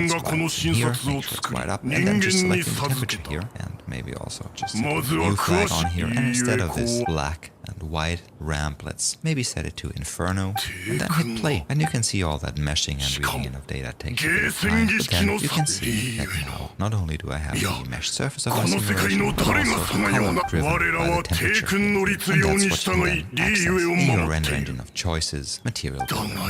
in here, make sure it's right up, and then just selecting the temperature here, and maybe also just set a blue flag on here, and instead of this black and white ramp, let's maybe set it to Inferno, and then hit play. And you can see all that meshing and reading in of data takes a bit of time, but then you can see that now, not only do I have the mesh surface of my simulation, but also the color driven by the temperature. And that's what you can then access in your render engine of choices, material builder.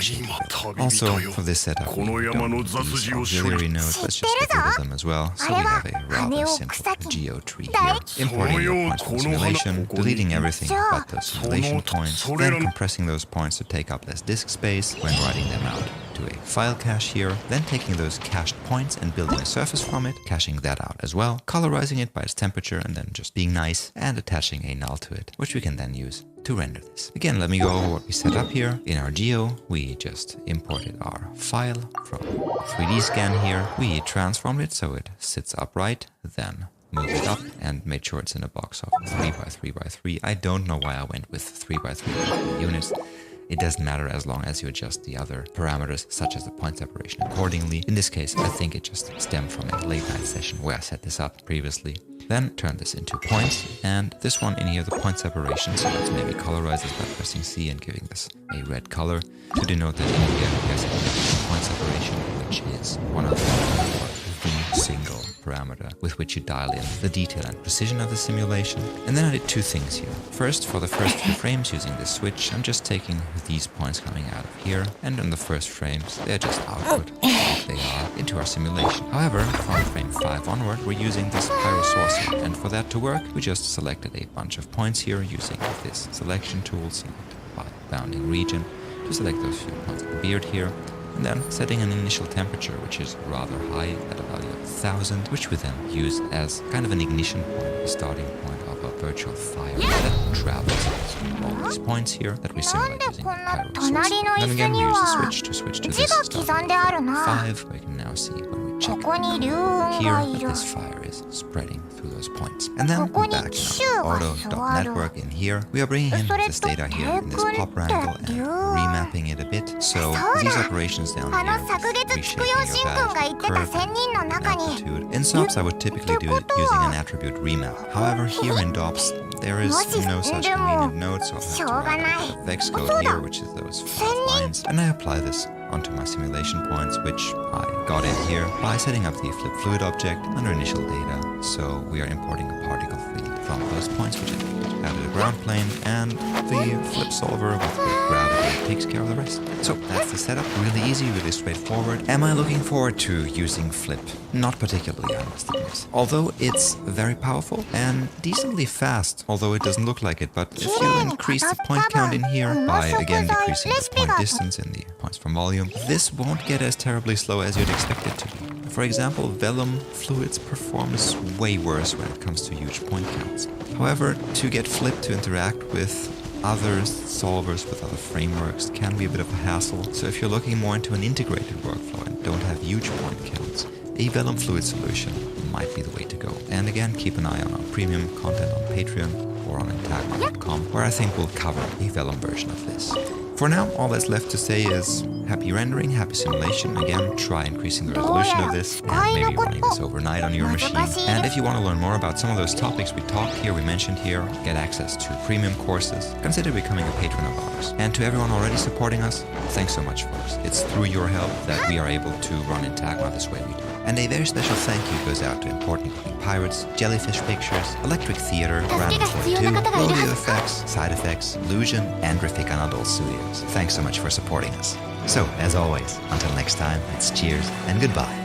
Also, for this setup, we don't need these auxiliary nodes, let's just get rid of them as well, so we have a rather simple geo tree here. Importing your points from simulation, deleting everything but those simulation points, then compressing those points to take up less disk space when writing them out to a file cache here, then taking those cached points and building a surface from it, caching that out as well, colorizing it by its temperature, and then just being nice and attaching a null to it, which we can then use to render this. Again, let me go over what we set up here. In our Geo, we just imported our file from 3D scan here. We transformed it so it sits upright, then moved it up and made sure it's in a box of 3x3x3. I don't know why I went with 3x3 units. It doesn't matter as long as you adjust the other parameters, such as the point separation, accordingly. In this case, I think it just stemmed from a late night session where I set this up previously. Then turn this into points, and this one in here, the point separation, so let's maybe colorize this by pressing C and giving this a red color to denote that in here we have point separation, which is one of the single parameter with which you dial in the detail and precision of the simulation. And then I did 2 things here. First, for the first few frames using this switch, I'm just taking these points coming out of here, and in the first frames, they're just output, like they are. into our simulation. However, from frame 5 onward, we're using this pyro saucer, and for that to work, we just selected a bunch of points here using this selection tool, select by bounding region, to select those few points of the beard here, and then setting an initial temperature which is rather high at a value of 1000, which we then use as kind of an ignition point, a starting point of a virtual fire that travels through all these points here that we simulate using the pyro source. Then again we use the switch to switch to this starting point 5, where you can now see when we check here that this fire is spreading through those points. And then back in our auto.network in here, we are bringing in this data here in this pop wrangle and remapping it a bit. So these operations down here, reshaping your values, curve, and amplitude. In SOPs I would typically do it using an attribute remap. However, here in DOPS there is no such convenient node, so I'll have to write a vex code here, which is those 5 lines, and I apply this onto my simulation points, which I got in here by setting up the flip fluid object under initial data. So we are importing a particle field from those points, which I out of the ground plane, and the flip solver with the gravity takes care of the rest. So that's the setup. Really easy, really straightforward. Am I looking forward to using flip? Not particularly, I must admit. Although it's very powerful and decently fast, although it doesn't look like it. But if you increase the point count in here by again decreasing the point distance in the points from volume, this won't get as terribly slow as you'd expect it to be. For example, Vellum fluids performs way worse when it comes to huge point counts. However, to get flip to interact with other solvers, with other frameworks, can be a bit of a hassle. So if you're looking more into an integrated workflow and don't have huge point counts, a Vellum fluid solution might be the way to go. And again, keep an eye on our premium content on Patreon or on intagma.com, where I think we'll cover a Vellum version of this. For now, all that's left to say is happy rendering, happy simulation. Again, try increasing the resolution of this and maybe running this overnight on your machine. And if you want to learn more about some of those topics we talked here, we mentioned here, get access to premium courses, consider becoming a patron of ours. And to everyone already supporting us, thanks so much first. It's through your help that we are able to run Intagma this way we do. And a very special thank you goes out to Important Pirates, Jellyfish Pictures, Electric Theater, Random 42, Rodeo Effects, Side Effects, Illusion, and Rafika Adult Studios. Thanks so much for supporting us. So, as always, until next time, it's cheers and goodbye.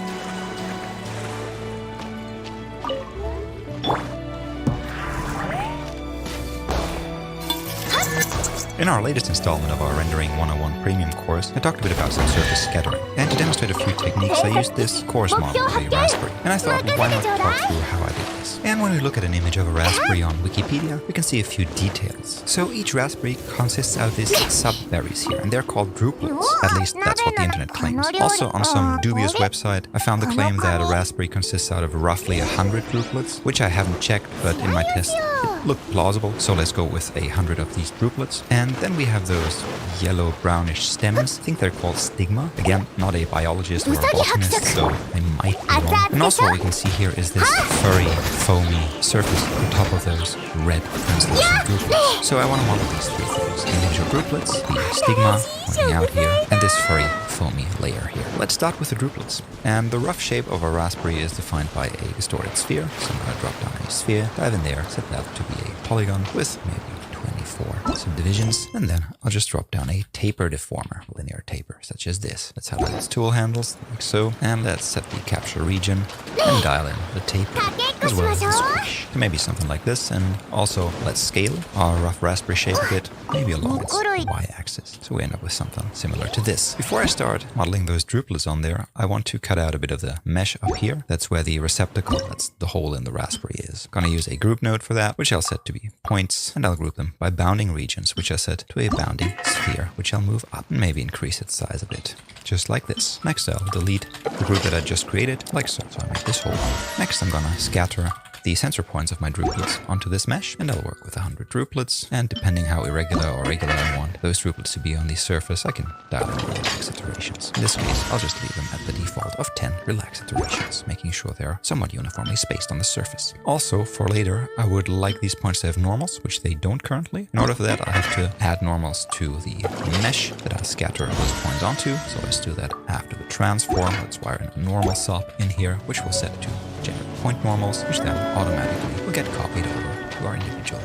In our latest installment of our Rendering 101 Premium course, I talked a bit about some surface scattering. And to demonstrate a few techniques, I used this course model of a Raspberry. And I thought, why not talk through how I did this? And when we look at an image of a Raspberry on Wikipedia, we can see a few details. So each Raspberry consists of these sub-berries here, and they're called drupelets. At least that's what the internet claims. Also, on some dubious website, I found the claim that a Raspberry consists out of roughly 100 drupelets, which I haven't checked, but in my test it looked plausible. So let's go with 100 of these drupelets. And then we have those yellow brownish stems. I think they're called stigma. Again, not a biologist or a botanist, so I might be wrong. And also what we can see here is this furry, foamy surface on top of those red translucent drupelets. So I want to model these three things. Individual drupelets, the stigma pointing out here, and this furry, foamy layer here. Let's start with the drupelets. And the rough shape of a raspberry is defined by a distorted sphere. So I'm going to drop down a sphere, dive in there, set that to be a polygon with maybe 24 subdivisions, and then I'll just drop down a taper deformer, linear taper, such as this. Let's highlight its tool handles, like so, and let's set the capture region and dial in the taper, as well as the squish, to maybe something like this. And also, let's scale our rough raspberry shape a bit, maybe along its y-axis, so we end up with something similar to this. Before I start modeling those drupelets on there, I want to cut out a bit of the mesh up here. That's where the receptacle, that's the hole in the raspberry is. I'm gonna use a group node for that, which I'll set to be points, and I'll group them by bounding regions, which I set to a bounding sphere, which I'll move up and maybe increase its size a bit, just like this. Next, I'll delete the group that I just created, like so. So I make this whole one. Next, I'm gonna scatter the sensor points of my drupelets onto this mesh, and I'll work with 100 drupelets. And depending how irregular or regular I want those drupelets to be on the surface, I can dial in relax iterations. In this case, I'll just leave them at the default of 10 relax iterations, making sure they're somewhat uniformly spaced on the surface. Also, for later, I would like these points to have normals, which they don't currently. In order for that, I have to add normals to the mesh that I scatter those points onto. So let's do that after the transform. Let's wire in a normal SOP in here, which we'll set to generate point normals, which then automatically will get copied over to our individual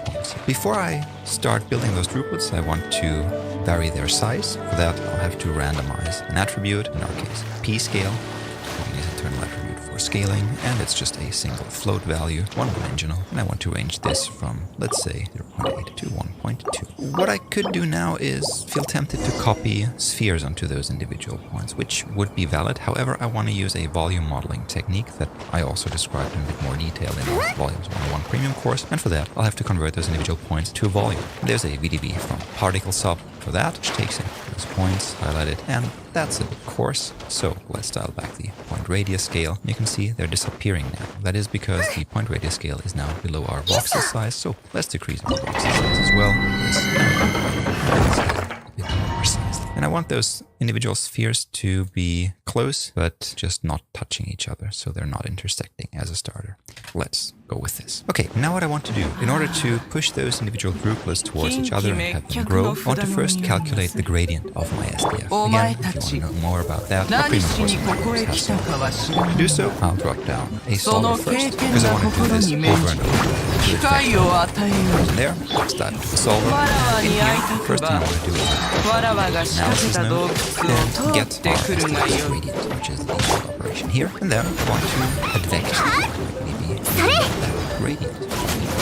points. Before I start building those drupelets, I want to vary their size. For that, I'll have to randomize an attribute, in our case p-scale, internal attribute for scaling, and it's just a single float value, one dimensional, and I want to range this from, let's say, 0.8 to 1.2. What I could do now is feel tempted to copy spheres onto those individual points, which would be valid. However, I want to use a volume modeling technique that I also described in a bit more detail in our Volumes 101 premium course, and for that, I'll have to convert those individual points to a volume. There's a VDB from Particle Sub for that, which takes in those points, highlighted, and that's it, of course. So let's dial back the point radius scale. You can see they're disappearing now. That is because the point radius scale is now below our voxel size, so let's decrease our voxel size as well. And I want those individual spheres to be close, but just not touching each other, so they're not intersecting as a starter. Let's go with this. Okay, now what I want to do, in order to push those individual grouplets towards each other and have them grow, I want to first calculate the gradient of my SDF. Again, if you want to know more about that, our premium course has some. To do so, I'll drop down a solver first, because I want to do this over and over. And there, let's dive into the solver. In here, first thing I want to do is analysis node, then get our SDF gradient, which is the default operation here, and then I want to advect maybe that gradient.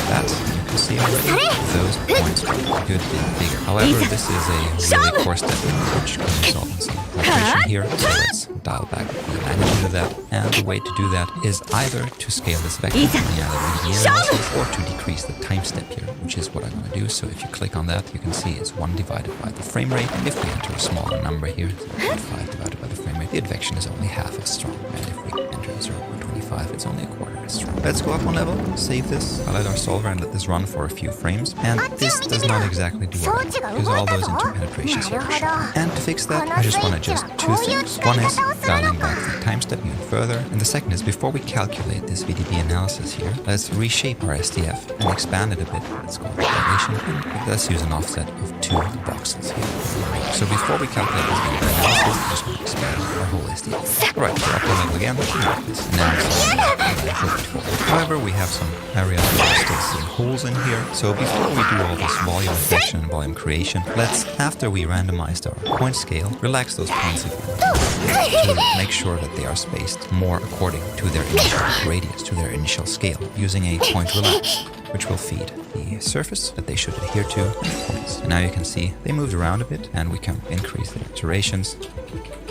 That, you can see already, those points are a good bit bigger. However, this is a really coarse step which can result in some operation here, so let's dial back the magnitude of that. And the way to do that is either to scale this vector in the VDB analysis or to decrease the time step here, which is what I'm going to do. So if you click on that, you can see it's 1 divided by the frame rate. And if we enter a smaller number here, 0.5 divided by the frame rate, the advection is only half as strong. And if we enter 0.25, it's only a quarter as strong. Let's go up one level, save this, highlight our solver, and let this run for a few frames. And this does not exactly do what I want, because all those interpenetrations here are shown. And to fix that, I just want to adjust two things. One is dialing back the time step even further, and the second is before we calculate this VDB analysis here, let's reshape our SDF and expand it a bit. Let's call it dilation, and let's use an offset of 2 voxels here. So before we calculate this VDB analysis, we just want to expand our whole SDF. Alright, we're up one level again. However, we have some areas where we're still seeing holes in here. So before we do all this volume advection and volume creation, let's, after we randomized our point scale, relax those points again to make sure that they are spaced more according to their initial radius, to their initial scale, using a point relax, which will feed the surface that they should adhere to and the points. And now you can see they moved around a bit, and we can increase the iterations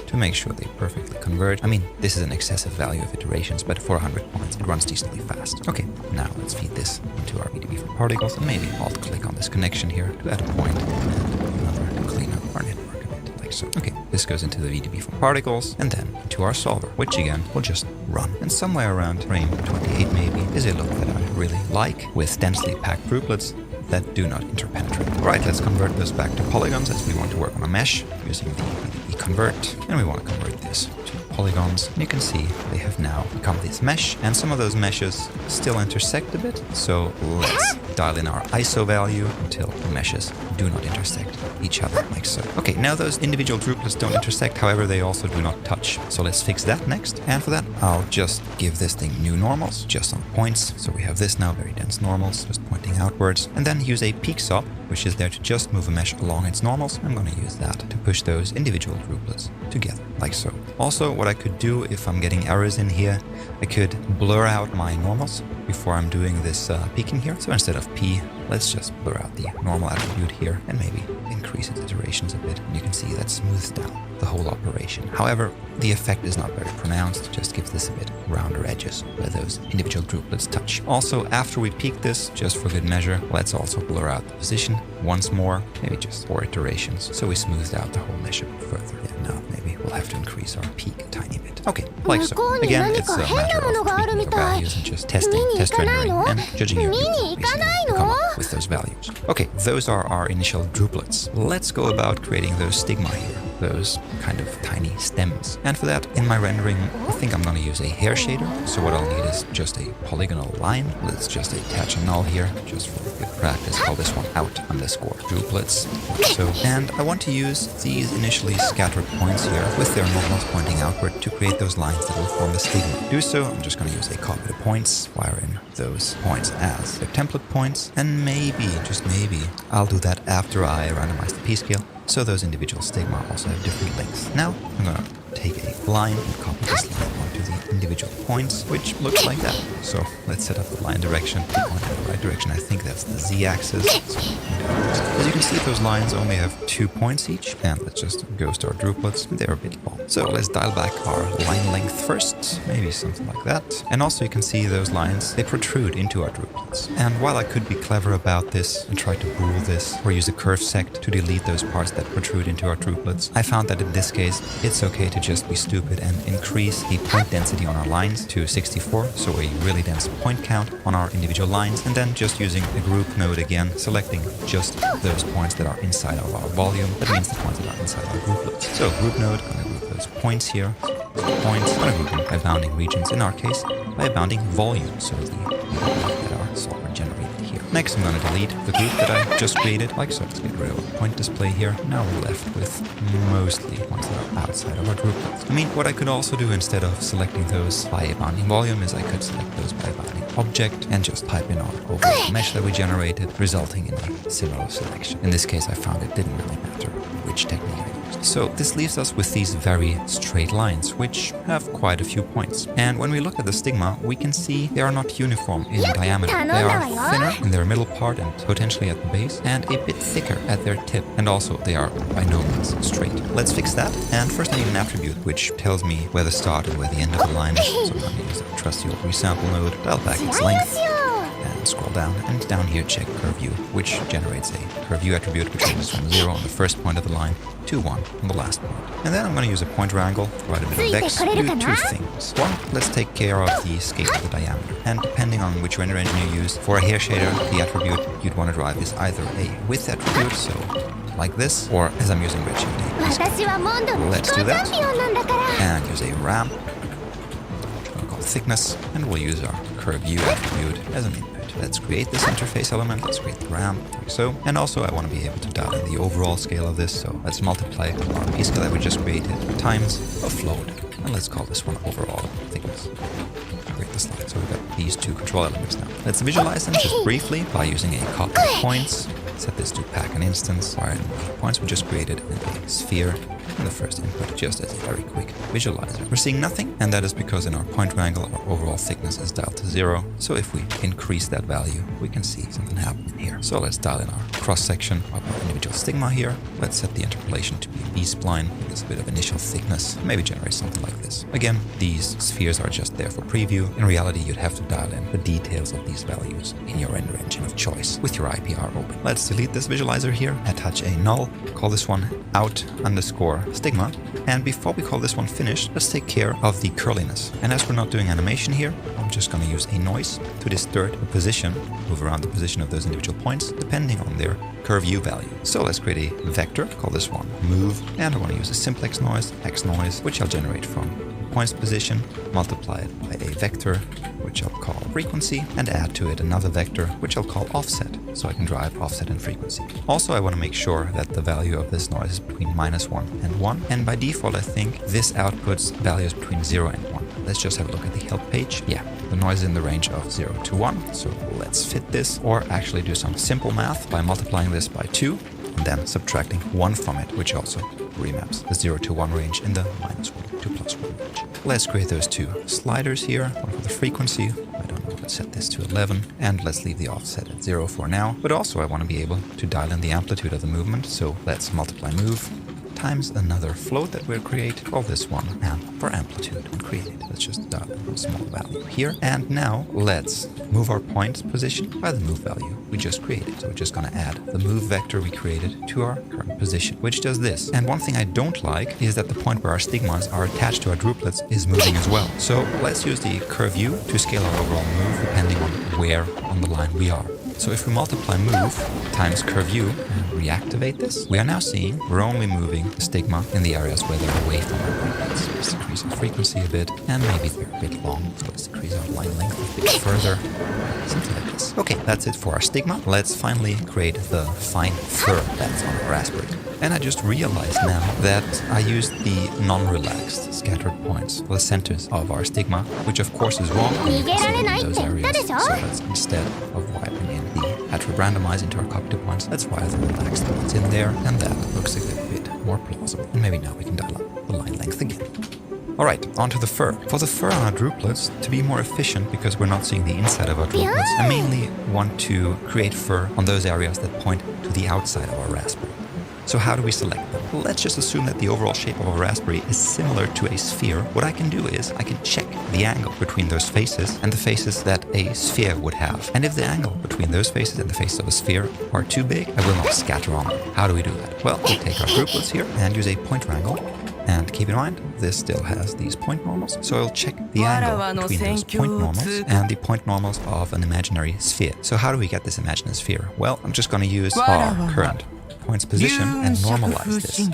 to make sure they perfectly converge. I mean, this is an excessive value of iterations, but for 100 points, it runs decently fast. Okay, now let's feed this into our VDB for particles, and maybe alt-click on this connection here to add a point and another to clean up our network a bit, like so. Okay, this goes into the VDB for particles, and then into our solver, which again will just run. And somewhere around frame 28 maybe is a look that I really like, with densely packed grouplets that do not interpenetrate. Alright, let's convert those back to polygons, as we want to work on a mesh using the VDB convert, and we want to convert this to polygons. And you can see they have now become this mesh, and some of those meshes still intersect a bit, so let's dial in our ISO value until the meshes do not intersect each other, like so. Okay, now those individual grouplets don't intersect, however they also do not touch, so let's fix that next. And for that, I'll just give this thing new normals, just on points, so we have this now, very dense normals, just pointing outwards, and then use a peak sop, which is there to just move a mesh along its normals. I'm going to use that to push those individual grouplets together, like so. Also, what I could do if I'm getting errors in here, I could blur out my normals before I'm doing this peaking here. So instead of P, let's just blur out the normal attribute here and maybe increase its iterations a bit. And you can see that smooths down the whole operation. However, the effect is not very pronounced, just gives this a bit rounder edges where those individual grouplets touch. Also, after we peak this, just for good measure, let's also blur out the position once more, maybe just 4 iterations, so we smoothed out the whole mesh a bit further. Yeah, now maybe we'll have to increase our peak a tiny bit. Okay, like so. Again, it's a matter of tweaking your values and just testing, test rendering, and judging your basically to come up with those values. Okay, those are our initial grouplets. Let's go about creating those stigma here, those kind of tiny stems. And for that, in my rendering, I think I'm going to use a hair shader. So what I'll need is just a polygonal line. Let's just attach a null here, just for good practice. Call this one out_grouplets. So, and I want to use these initially scattered points here with their normals pointing outward to create those lines that will form the stigma. To do so, I'm just going to use a copy to points, wire in those points as their template points, and maybe, just maybe, I'll do that after I randomize the p-scale, so those individual stigma also have different lengths. Now, I'm going to take a line and copy this line onto the individual points, which looks like that. So let's set up the line direction to point in the right direction. I think that's the z-axis. So, as you can see, those lines only have 2 points each, and let's just go to our droplets. They're a bit long. So let's dial back our line length first, maybe something like that. And also you can see those lines, they protrude into our droplets. And while I could be clever about this and try to bool this or use a curve sect to delete those parts that protrude into our droplets, I found that in this case it's okay to just be stupid and increase the point density on our lines to 64, so a really dense point count on our individual lines, and then just using a group node again, selecting just those points that are inside of our volume. That means the points that are inside our grouplets. So group node, I'm gonna group those points here. Points, I'm gonna group them by bounding regions, in our case by bounding volume, so the that our solver generated here. Next I'm going to delete the group that I just created, like so. Let's get rid of the point display here. Now we're left with mostly points that are outside of our droplets. I mean, what I could also do instead of selecting those by a bounding volume is I could select those by a bounding object and just pipe in our overall mesh that we generated, resulting in a similar selection. In this case I found it didn't really matter which technique I used. So this leaves us with these very straight lines, which have quite a few points. And when we look at the stigma, we can see they are not uniform in diameter. They are thinner in their middle part and potentially at the base, and a bit thicker at their tip. And also they are by no means straight. Let's fix that. And first I need an attribute which tells me where the start and where the end of the line is. So I'm going to use the trusty old resample node, dial back its length, and scroll down, and down here check curve view, which generates a curve view attribute which changes from 0 on the first point of the line to 1 on the last point. And then I'm going to use a pointer angle, provide a bit of vex, do 2 things. One, let's take care of the scale of the diameter. And depending on which render engine you use, for a hair shader, the attribute you'd want to drive is either a width attribute, so like this, or as I'm using Redshift, let's do that, and use a ramp, which I'm going to call thickness, and we'll use our curve view attribute as an input. Let's create this interface element, let's create the ramp, like so. And also I want to be able to dial in the overall scale of this, so let's multiply our p scale that we just created times a float. And let's call this one overall thickness. Create the slide, so we've got these 2 control elements now. Let's visualize them just briefly by using a copy of points. Set this to pack an instance, where the points we just created in a sphere in the first input, just as a very quick visualizer. We're seeing nothing, and that is because in our pointer angle, our overall thickness is dialed to 0. So if we increase that value, we can see something happen here. So let's dial in our cross-section of our individual stigma here. Let's set the interpolation to be a B-spline, give this a bit of initial thickness, maybe generate something like this. Again, these spheres are just there for preview. In reality, you'd have to dial in the details of these values in your render engine of choice with your IPR open. Let's delete this visualizer here, attach a null, call this one out_stigma, and before we call this one finished, let's take care of the curliness. And as we're not doing animation here, I'm just going to use a noise to distort the position, move around the position of those individual points, depending on their curve U value. So let's create a vector, call this one move, and I want to use a simplex noise, x noise, which I'll generate from points position, multiply it by a vector, which I'll call frequency, and add to it another vector, which I'll call offset, so I can drive offset and frequency. Also, I want to make sure that the value of this noise is between -1 and 1, and by default, I think this outputs values between 0 and 1. Let's just have a look at the help page. Yeah, the noise is in the range of 0 to 1, so let's fit this, or actually do some simple math by multiplying this by 2, and then subtracting 1 from it, which also remaps the 0 to 1 range in the -1 to +1 range. Let's create those 2 sliders here, one for the frequency. I don't know, let's set this to 11, and let's leave the offset at 0 for now. But also I want to be able to dial in the amplitude of the movement, so let's multiply move times another float that we'll create, call this one amp for amplitude, and create it. Let's just dial in a small value here. And now let's move our point position by the move value we just created. So we're just going to add the move vector we created to our current position, which does this. And one thing I don't like is that the point where our stigmas are attached to our droplets is moving as well. So let's use the curve U to scale our overall move depending on where on the line we are. So if we multiply move times curve U and reactivate this, we are now seeing we're only moving the stigma in the areas where they're away from our points. Let's decrease our frequency a bit, and maybe they're a bit long, so let's decrease our line length a bit further, something like this. Okay, that's it for our stigma. Let's finally create the fine fur that's on our raspberry. And I just realized now that I used the non-relaxed scattered points, the centers of our stigma, which of course is wrong in those areas. So let's, instead of wiring in the attribute randomize into our copy to points, let's wire the relaxed points in there, and that looks a little bit more plausible. And maybe now we can dial up the line length again. Alright, onto the fur. For the fur on our droplets, to be more efficient because we're not seeing the inside of our droplets, I mainly want to create fur on those areas that point to the outside of our raspberry. So how do we select them? Well, let's just assume that the overall shape of a raspberry is similar to a sphere. What I can do is I can check the angle between those faces and the faces that a sphere would have. And if the angle between those faces and the face of a sphere are too big, I will not scatter on them. How do we do that? Well, we take our droplets here and use a pointer angle. And keep in mind, this still has these point normals, so I'll check the angle between those point normals and the point normals of an imaginary sphere. So how do we get this imaginary sphere? Well, I'm just going to use our current point's position and normalize this.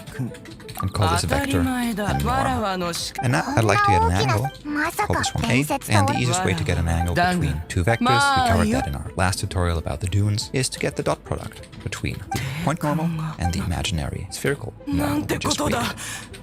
And call this a vector and norm. And now I'd like to get an angle, call this from A, and the easiest way to get an angle between two vectors, we covered that in our last tutorial about the dunes, is to get the dot product between the point normal and the imaginary spherical normal we just created.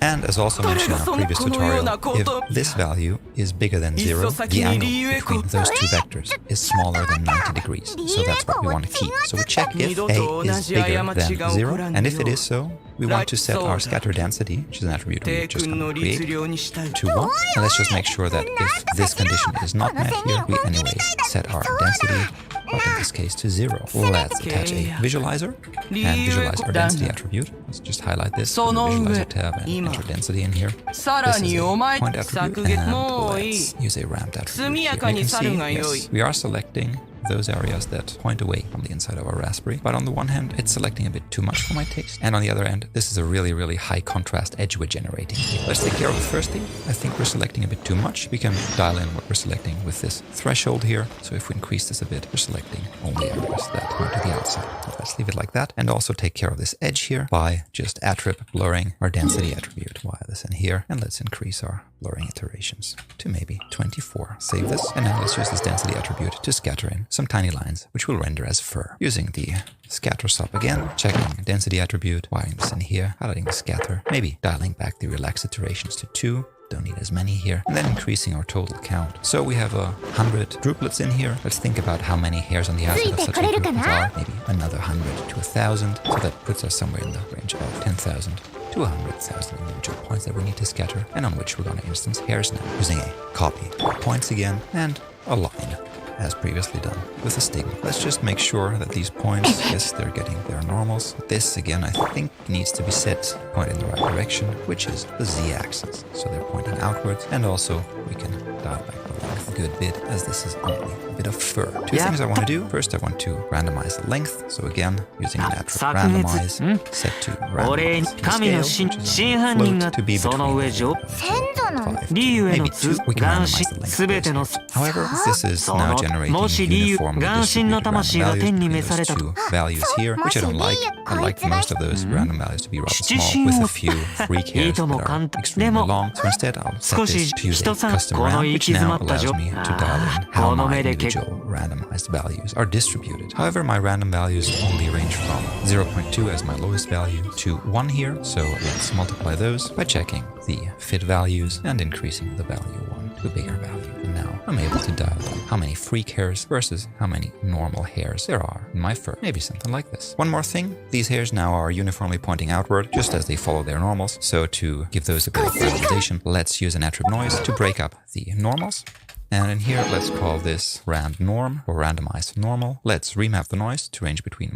And as also mentioned in our previous tutorial, if this value is bigger than 0, the angle between those two vectors is smaller than 90 degrees. So that's what we want to keep. So we check if A is bigger than 0, and if it is so, we want to set our scatter density, which is an attribute we're just going to create, to 1. And let's just make sure that if this condition is not met here, we anyways set our density, but in this case to 0. Let's attach a visualizer and visualize our density attribute. Let's just highlight this in the visualizer tab and enter density in here. This is a point attribute, and let's use a ramped attribute. Here you can see, yes, we are selecting those areas that point away from the inside of our raspberry. But on the one hand, it's selecting a bit too much for my taste. And on the other end, this is a really, really high contrast edge we're generating here. Let's take care of the first thing. I think we're selecting a bit too much. We can dial in what we're selecting with this threshold here. So if we increase this a bit, we're selecting only areas that point to the outside. So let's leave it like that. And also take care of this edge here by just attrib blurring our density attribute. Wire this in here. And let's increase our blurring iterations to maybe 24. Save this. And now let's use this density attribute to scatter in some tiny lines, which will render as fur. Using the scatter sub again, checking density attribute, wiring this in here, highlighting the scatter, maybe dialing back the relax iterations to 2. Don't need as many here, and then increasing our total count. So we have 100 droplets in here. Let's think about how many hairs on the outside of such a droplet are. Maybe another 100 to 1,000. So that puts us somewhere in the range of 10,000 to 100,000 individual points that we need to scatter, and on which we're going to instance hairs now, using a copy points again and a line, as previously done with the stigma. Let's just make sure that these points, yes, they're getting their normals. This, again, I think needs to be set point in the right direction, which is the z-axis. So they're pointing outwards, and also we can dial back the length a good bit, as this is only a bit of fur. Two things I want to do. First, I want to randomize the length. So again, using an attribute randomize, set to randomize the scale, float to be between 5. Maybe 2, we can randomize the length. However, this is now generating uniformly distributed random values between those two values here, which I don't like. I like most of those random values to be rather small, with a few freak hairs that are extremely long. So instead, I'll set this to use a custom round, which now allows me to dial in how my individual randomized values are distributed. However, my random values only range from 0.2 as my lowest value to 1 here. So let's multiply those by checking the fit values and increasing the value 1 to a bigger value. And now I'm able to dial in how many freak hairs versus how many normal hairs there are in my fur. Maybe something like this. One more thing, these hairs now are uniformly pointing outward, just as they follow their normals. So to give those a bit of randomization, let's use an attribute noise to break up the normals. And in here, let's call this rand norm or randomized normal. Let's remap the noise to range between